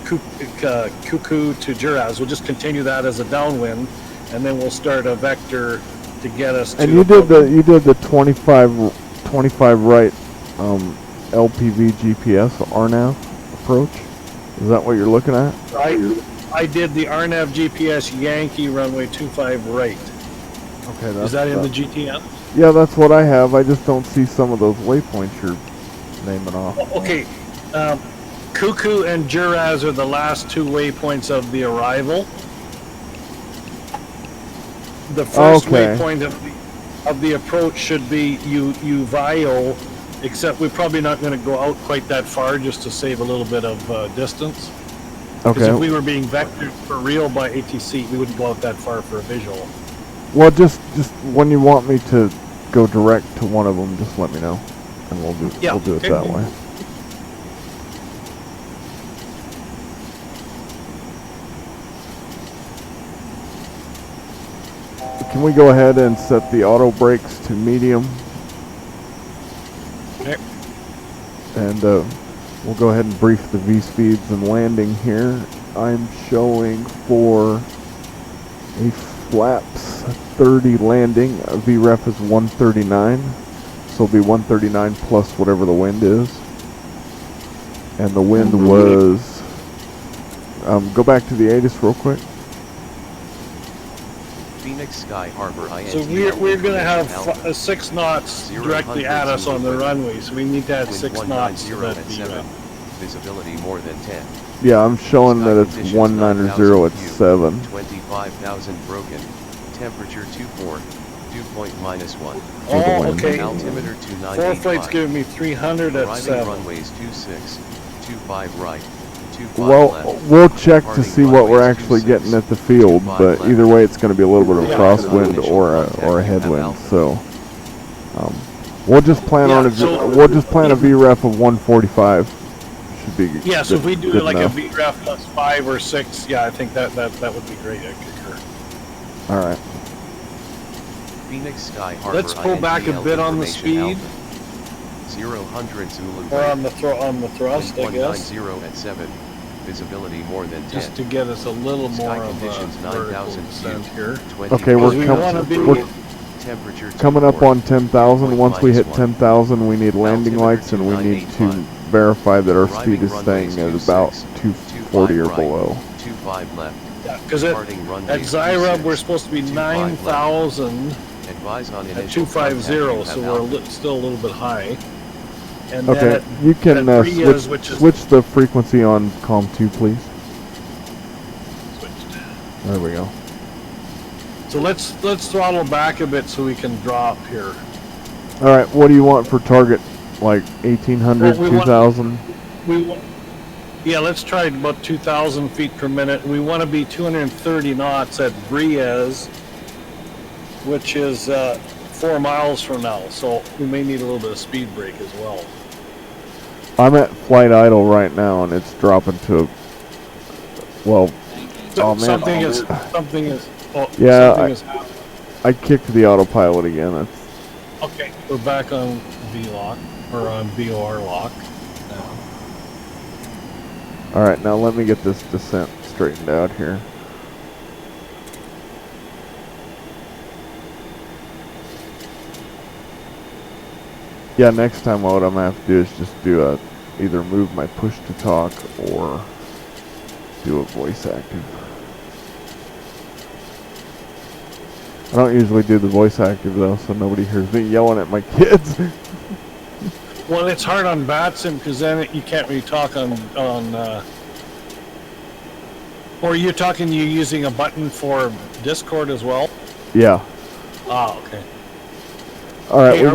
Cuckoo to Juraz. We'll just continue that as a downwind, and then we'll start a vector to get us to. And you did the 25 right LPV GPS RNAV approach. Is that what you're looking at? I did the RNAV GPS Yankee runway 25 right. Okay, Is that in the GTN? Yeah, that's what I have. I just don't see some of those waypoints you're naming off. Okay. Cuckoo and Juraz are the last 2 waypoints of the arrival. The first waypoint of the approach should be Uvio, except we're probably not going to go out quite that far just to save a little bit of distance. Because if we were being vectored for real by ATC, we wouldn't go out that far for a visual. Well, just when you want me to go direct to one of them, just let me know, and we'll do it that way. Can we go ahead and set the auto brakes to medium? Okay. And we'll go ahead and brief the V-speeds and landing here. I'm showing for a flaps 30 landing. VREF is 139. So it'll be 139 plus whatever the wind is. And the wind was... go back to the ATIS real quick. Phoenix Sky Harbor INT. So we're going to have 6 knots directly at us on the runway, so we need to add 6 knots to that VREF. Visibility more than 10. Yeah, I'm showing that it's 190 at 7. 25,000 broken. Temperature 24. Dew point -1. Oh, okay. Altimeter 295. 4 flight's giving me 300 at Arriving 7. runways 26, 25 right, 25 Well, left. we'll check to Departing see what we're runways actually 26, getting at the field, 25 but left. either way it's going to be a little bit of a Yeah. crosswind or a headwind. So we'll just plan on a VREF of 145. Should be Yeah, so if we do good like enough. a VREF plus 5 or 6, yeah, I think that would be great. I concur. All right. Phoenix Sky Harbor Let's pull back a INTL bit on the information speed. Alpha. 0 Zulu. Or on the thrust, I guess. 190 at 7. Visibility more than 10. Just to get us a little Sky more of a conditions vertical 9,000 descent feet. here. 20 Okay, Because we wanna be- we're temperature coming up 24, on 10,000. Once we hit 1. 10,000, we need landing Altimeter lights, and we need to 2985. verify that our Arriving speed is runways staying at 26, about 25 240 or right, below. 25 left. Yeah, because at Departing runways Zyra 26, we're supposed to be 25 left. 9,000 Advise on at initial 250, contact. so we're still a little bit high. And Okay, then you can at Bria's, which is switch the frequency on COM 2, please. switched. There we go. So let's throttle back a bit so we can drop here. All right, what do you want for target? Like 1,800, Well, we want- 2,000? Yeah, let's try about 2,000 feet per minute. We want to be 230 knots at Bria's which is 4 miles from now. So we may need a little bit of speed brake as well. I'm at flight idle right now, and it's dropping to, well, oh man. Something is, Yeah, something is I kicked the autopilot again. That's, okay. We're back on V-lock, or on VOR lock. all right, now let me get this descent straightened out here. Yeah, next time what I'm gonna have to do is just do either move my push to talk or do a voice active. I don't usually do the voice active though, so nobody hears me yelling at my kids. Well, it's hard on Vatsim because then you can't really talk on or you're using a button for Discord as well? Yeah. Ah, okay. All right. Hey,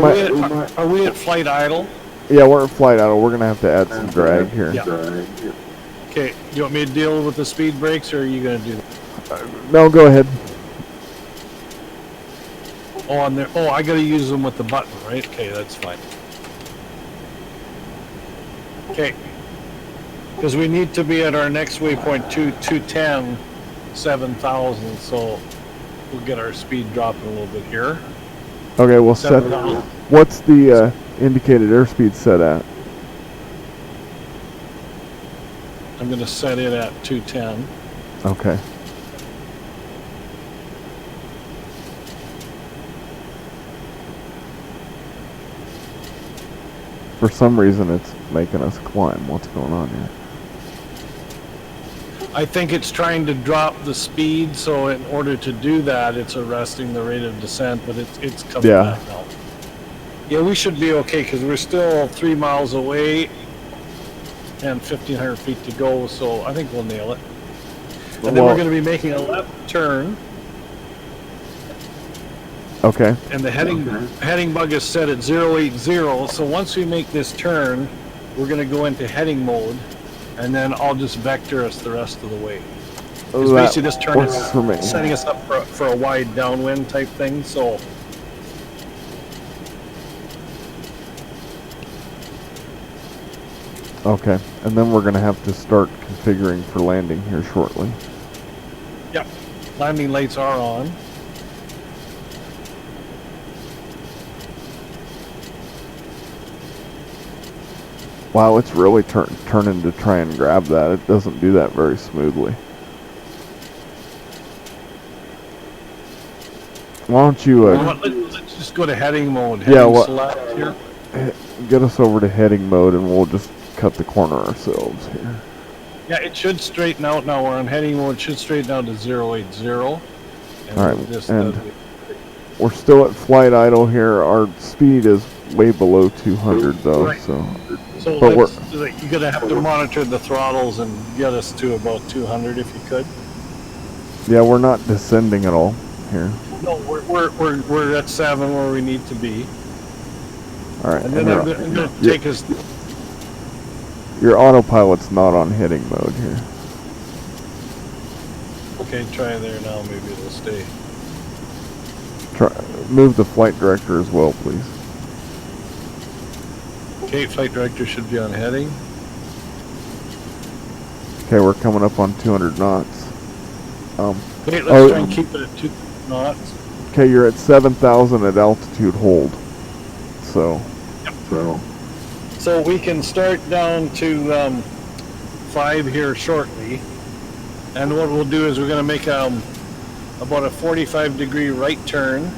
are we at flight idle? Yeah, we're at flight idle. We're gonna have to add some drag here. Yeah. Okay. Do you want me to deal with the speed brakes, or are you gonna do that? No, go ahead. Oh, on there. Oh, I gotta use them with the button, right? Okay, that's fine. Okay. Because we need to be at our next waypoint 210, 7,000. So we'll get our speed dropping a little bit here. Okay, we'll set. What's the indicated airspeed set at? I'm gonna set it at 210. Okay. For some reason, it's making us climb. What's going on here? I think it's trying to drop the speed, so in order to do that, it's arresting the rate of descent, but it's coming back now. Yeah, we should be okay, because we're still 3 miles away and 1,500 feet to go, so I think we'll nail it. And then we're going to be making a left turn. Okay. And the heading bug is set at 080, so once we make this turn, we're going to go into heading mode, and then I'll just vector us the rest of the way. Because basically this turn is setting us up for a wide downwind type thing, so... Okay, and then we're going to have to start configuring for landing here shortly. Yep, landing lights are on. Wow, it's really turning to try and grab that. It doesn't do that very smoothly. Why don't you... let's just go to heading mode. Yeah, here. Get us over to heading mode and we'll just cut the corner ourselves here. Yeah, it should straighten out now. We're on heading mode. It should straighten out to 080. All right, and we're still at flight idle here. Our speed is way below 200 though, right. So you're gonna have to monitor the throttles and get us to about 200 if you could. Yeah, we're not descending at all here. No, we're at 7 where we need to be. All right, and then I'm gonna take us. Your autopilot's not on heading mode here. Okay, try there now. Maybe it'll stay. Move the flight director as well, please. Okay, flight director should be on heading. Okay, we're coming up on 200 knots. Okay, let's try and keep it at 2 knots. Okay, you're at 7,000 at altitude hold. So. Yep. So we can start down to 5 here shortly. And what we'll do is we're going to make about a 45-degree right turn.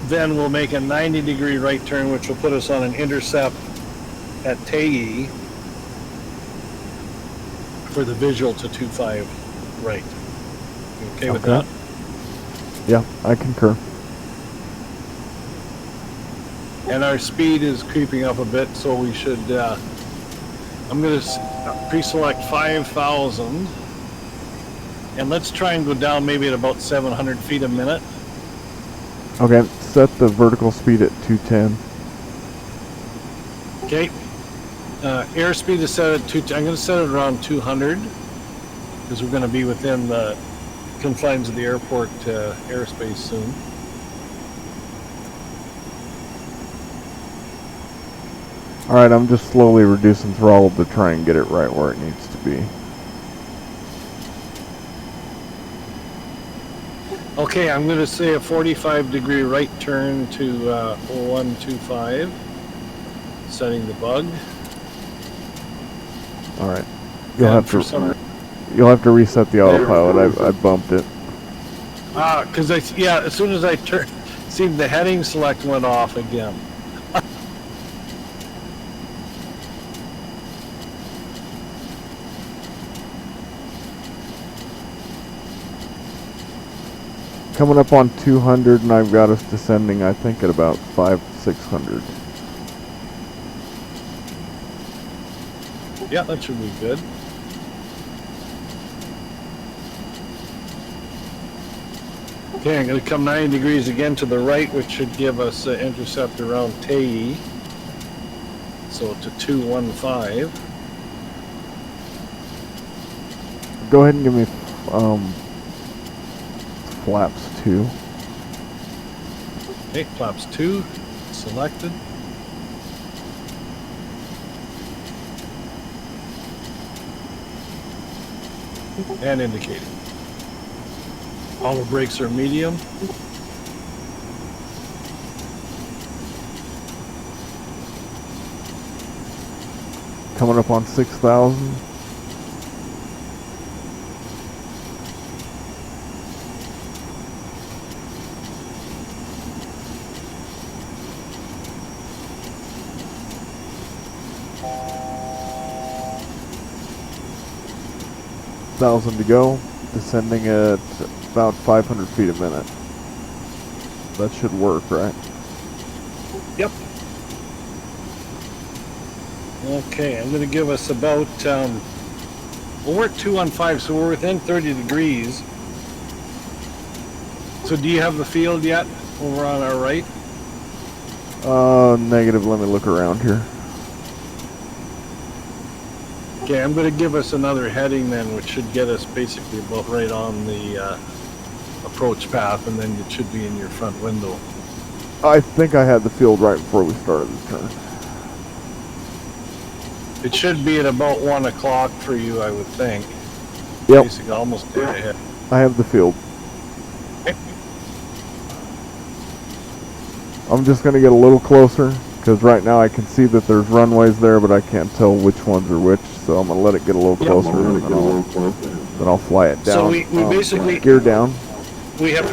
Then we'll make a 90-degree right turn, which will put us on an intercept at Tayi for the visual to 25 right. You okay with that? Yeah, I concur. And our speed is creeping up a bit, so we should, I'm going to pre-select 5,000. And let's try and go down maybe at about 700 feet a minute. Okay, set the vertical speed at 210. Okay. Airspeed is set at 210. I'm going to set it around 200 because we're going to be within the confines of the airport airspace soon. Alright, I'm just slowly reducing throttle to try and get it right where it needs to be. Okay, I'm going to say a 45-degree right turn to 0125, setting the bug. Alright. You'll have to reset the autopilot. I bumped it. Because as soon as I turned, see the heading select went off again. Coming up on 200, and I've got us descending, I think, at about 600. Yeah, that should be good. Okay, I'm going to come 90 degrees again to the right, which should give us an intercept around Tae. So to 215. Go ahead and give me flaps 2. Okay, flaps 2 selected. And indicating. All the brakes are medium. Coming up on 6,000. To go, descending at about 500 feet a minute. That should work, right? Yep. Okay, I'm going to give us about, well, we're at 215, so we're within 30 degrees. So do you have the field yet over on our right? Negative. Let me look around here. Okay, I'm going to give us another heading then, which should get us basically about right on the approach path, and then it should be in your front window. I think I had the field right before we started the turn. It should be at about 1 o'clock for you, I would think. Yep. Basically, almost dead ahead. I have the field. Okay. I'm just going to get a little closer, because right now I can see that there's runways there, but I can't tell which ones are which, so I'm going to let it get a little closer, and then I'll fly it down. So we basically... Gear down. We have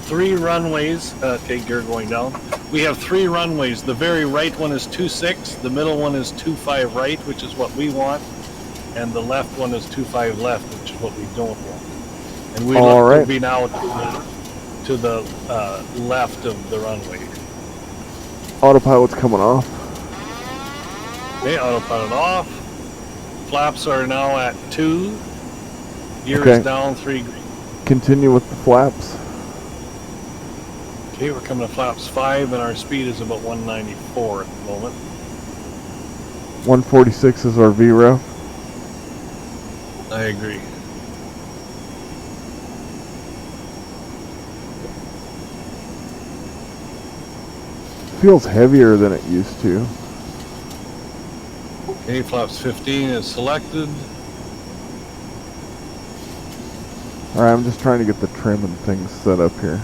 3 runways. Okay, gear going down. We have 3 runways. The very right one is 26. The middle one is 25 right, which is what we want. And the left one is 25 left, which is what we don't want. And we will be now to the left of the runway. Autopilot's coming off. Okay, autopilot off. Flaps are now at 2. Gear is down 3. Continue with the flaps. Okay, we're coming to flaps 5, and our speed is about 194 at the moment. 146 is our VREF. I agree. Feels heavier than it used to. Okay, flaps 15 is selected. Alright, I'm just trying to get the trim and things set up here.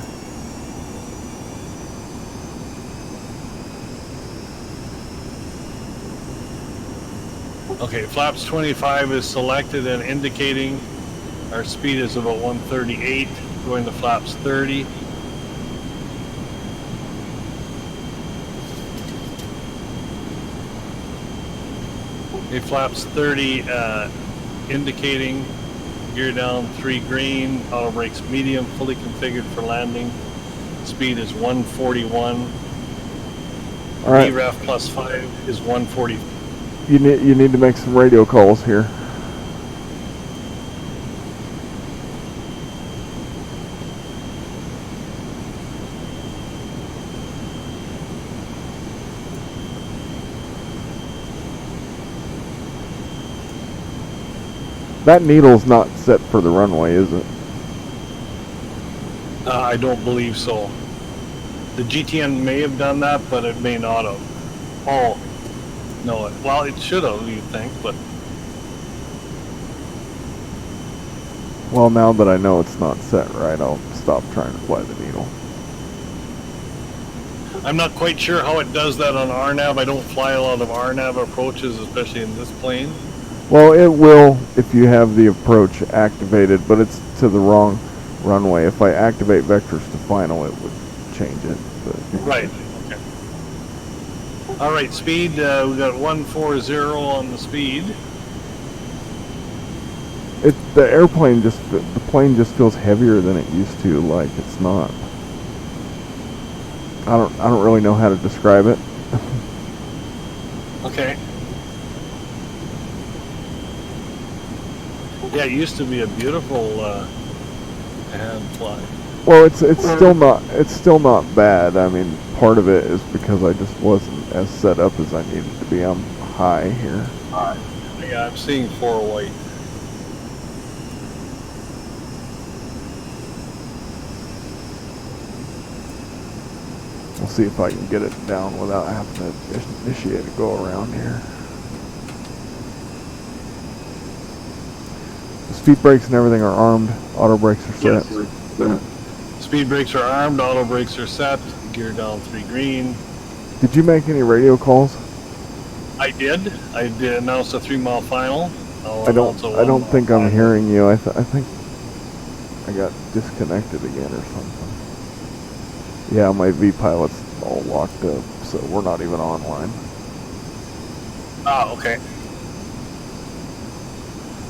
Okay, flaps 25 is selected and indicating our speed is about 138, going to flaps 30. Okay, flaps 30 indicating gear down 3 green, auto brakes medium, fully configured for landing. Speed is 141. All right. VREF plus 5 is 140. You need to make some radio calls here. That needle's not set for the runway, is it? I don't believe so. The GTN may have done that, but it may not have. Oh, no. Well, it should have, you think, but Well, now that I know it's not set right, I'll stop trying to fly the needle. I'm not quite sure how it does that on RNAV. I don't fly a lot of RNAV approaches, especially in this plane. Well, it will if you have the approach activated, but it's to the wrong runway. If I activate vectors to final, it would change it. But Right. Okay. All right, speed. We got 140 on the speed. The plane just feels heavier than it used to. Like it's not. I don't really know how to describe it. Okay. Yeah, it used to be a beautiful hand fly. Well, it's still not bad. I mean, part of it is because I just wasn't as set up as I needed to be. I'm high here. Yeah, I'm seeing 4 white. We'll see if I can get it down without having to initiate a go around here. The speed brakes and everything are armed. Auto brakes are set. Yes. Speed brakes are armed. Auto brakes are set. Gear down 3 green. Did you make any radio calls? I did. I did announce a 3-mile final. I don't think I'm hearing you. I think I got disconnected again or something. Yeah, my V-pilot's all locked up, so we're not even online. Ah, okay.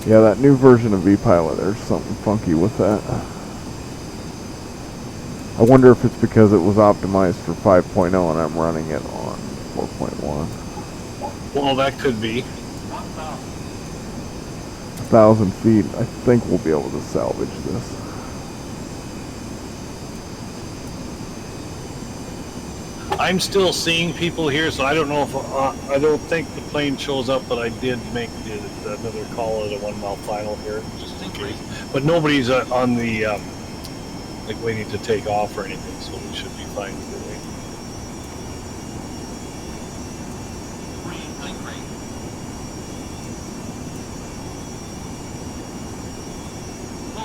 Yeah, that new version of V-pilot, there's something funky with that. I wonder if it's because it was optimized for 5.0 and I'm running it on 4.1. Well, that could be. 1,000 feet. I think we'll be able to salvage this. I'm still seeing people here, so I don't know if I don't think the plane shows up, but I did make another call at a 1-mile final here, just in case. But nobody's on the like waiting to take off or anything, so we should be fine either way.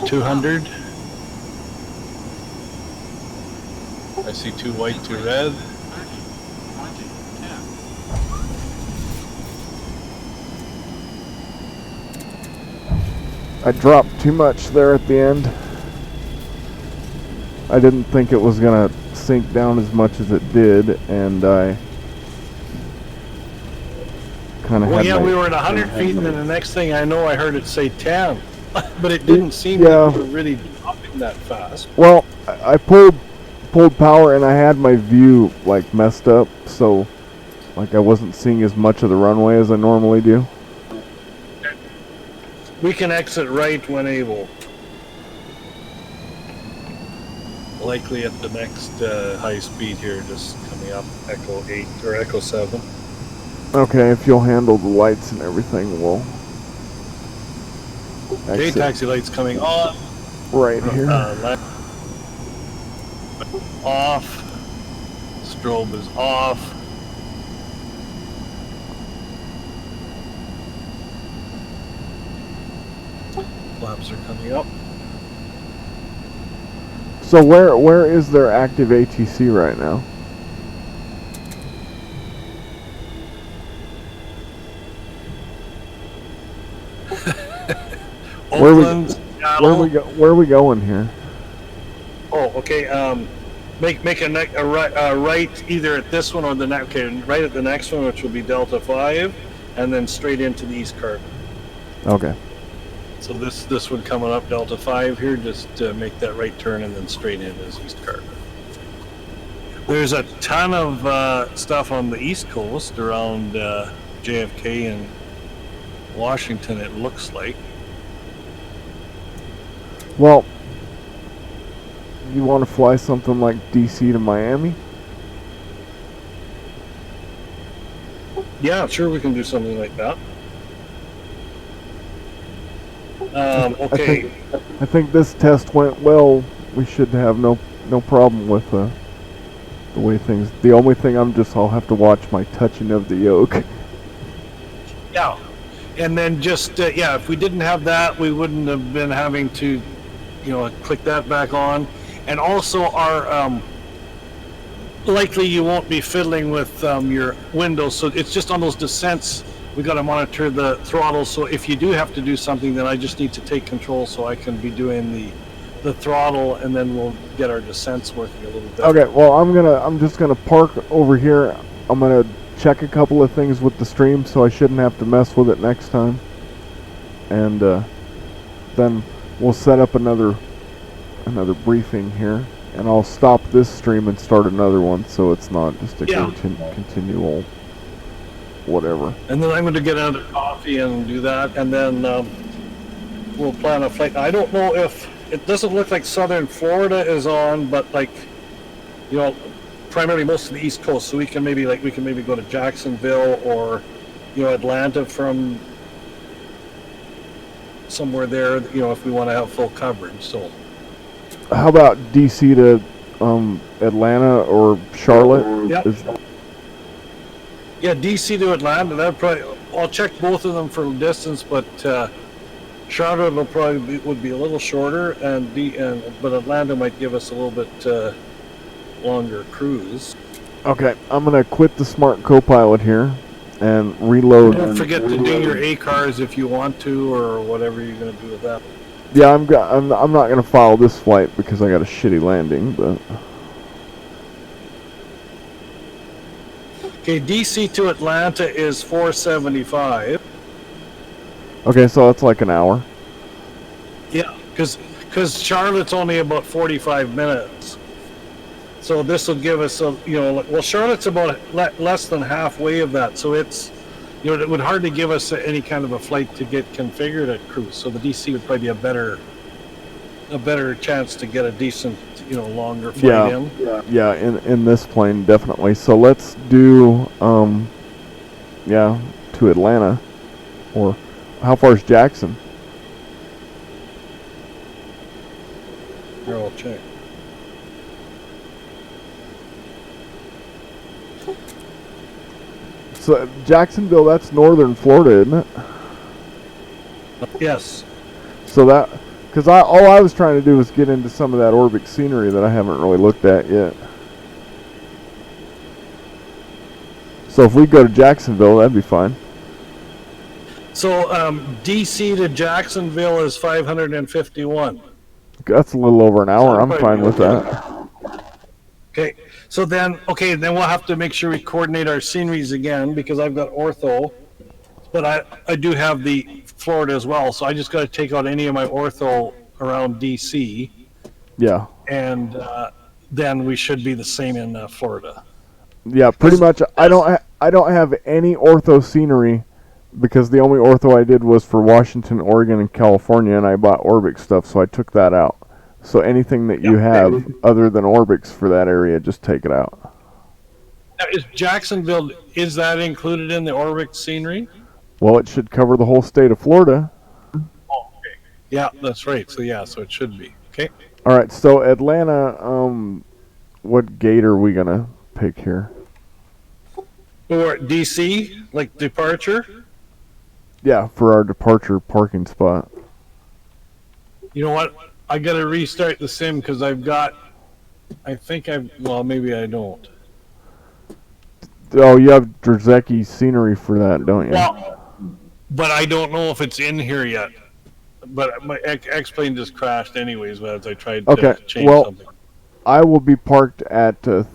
200. I see 2 white, 2 red. I dropped too much there at the end. I didn't think it was gonna sink down as much as it did, and I kind of Well, yeah, we were at 100 feet, and then the next thing I know, I heard it say 10. But it didn't seem like we were really dropping that fast. Well, I pulled power, and I had my view like messed up, so like I wasn't seeing as much of the runway as I normally do. We can exit right when able. Likely at the next high speed here, just coming up, Echo 8 or Echo 7. Okay, if you'll handle the lights and everything, we'll Okay, exit. taxi lights coming on. Right here. Off. Strobe is off. Flaps are coming up. So where is their active ATC right now? Where are we going here? Oh, okay. Make a right either at this one or the next. Okay, right at the next one, which will be Delta 5, and then straight into the East Carbon. Okay. So this one coming up Delta 5 here, just make that right turn and then straight in as East Carbon. There's a ton of stuff on the East Coast around JFK and Washington, it looks like. Well, you want to fly something like DC to Miami? Yeah, sure, we can do something like that. Okay. I think this test went well we should have no problem with the way things. The only thing I'll have to watch my touching of the yoke. Yeah, and then just yeah, if we didn't have that, we wouldn't have been having to, click that back on, and also our likely you won't be fiddling with your windows, so it's just on those descents. We got to monitor the throttle, so if you do have to do something, then I just need to take control so I can be doing the throttle, and then we'll get our descents working a little better. Okay, well I'm just gonna park over here. I'm gonna check a couple of things with the stream, so I shouldn't have to mess with it next time. And then we'll set up another briefing here, and I'll stop this stream and start another one, so it's not just a continual whatever. And then I'm going to get another coffee and do that, and then we'll plan a flight. I don't know if it doesn't look like Southern Florida is on, but primarily most of the East Coast. So we can maybe go to Jacksonville or Atlanta from somewhere there. If we want to have full coverage. So how about DC to Atlanta or Charlotte? Yep. Yeah, DC to Atlanta. That probably. I'll check both of them for distance, but Charlotte would be a little shorter, but Atlanta might give us a little bit longer cruise. Okay, I'm gonna quit the Smart Copilot here and reload. Don't forget to do your ACARs if you want to, or whatever you're gonna do with that. Yeah, I'm not gonna follow this flight because I got a shitty landing, but. Okay, DC to Atlanta is 475. Okay, so that's like an hour. Yeah, because Charlotte's only about 45 minutes. So this will give us Charlotte's about less than halfway of that. So it's, it would hardly give us any kind of a flight to get configured at cruise. So the DC would probably be a better chance to get a decent, longer flight in. Yeah, in this plane definitely. So let's do to Atlanta, or how far is Jackson? Here, I'll check. So Jacksonville, that's northern Florida, isn't it? Yes. So that, because all I was trying to do was get into some of that Orbic scenery that I haven't really looked at yet. So if we go to Jacksonville, that'd be fine. So DC to Jacksonville is 551. That's a little over an hour. I'm fine with that. Okay. So then we'll have to make sure we coordinate our sceneries again, because I've got ortho, but I do have the Florida as well. So I just got to take out any of my ortho around DC. Yeah. And then we should be the same in Florida. Yeah, pretty much. I don't have any ortho scenery, because the only ortho I did was for Washington, Oregon, and California, and I bought Orbic stuff, so I took that out. So anything that you have other than Orbics for that area, just take it out. Now, is Jacksonville, is that included in the Orbic scenery? Well, it should cover the whole state of Florida. Oh, okay. Yeah, that's right. So it should be. Okay. All right, so Atlanta, what gate are we going to pick here? Or DC, like departure? Yeah, for our departure parking spot. You know what? I got to restart the sim because maybe I don't. Oh, you have Drzecki scenery for that, don't you? Well, but I don't know if it's in here yet. But my X-Plane just crashed anyways as I tried to change something. I will be parked at, it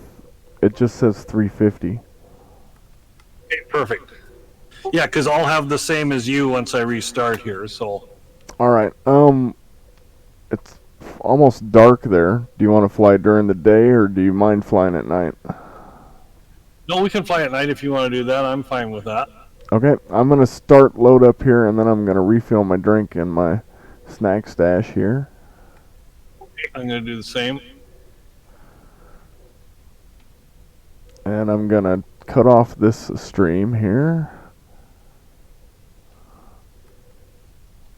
just says 350. Okay, perfect. Yeah, because I'll have the same as you once I restart here, so. All right. It's almost dark there. Do you want to fly during the day, or do you mind flying at night? No, we can fly at night if you want to do that. I'm fine with that. Okay, I'm going to start load up here, and then I'm going to refill my drink and my snack stash here. Okay, I'm going to do the same. And I'm going to cut off this stream here.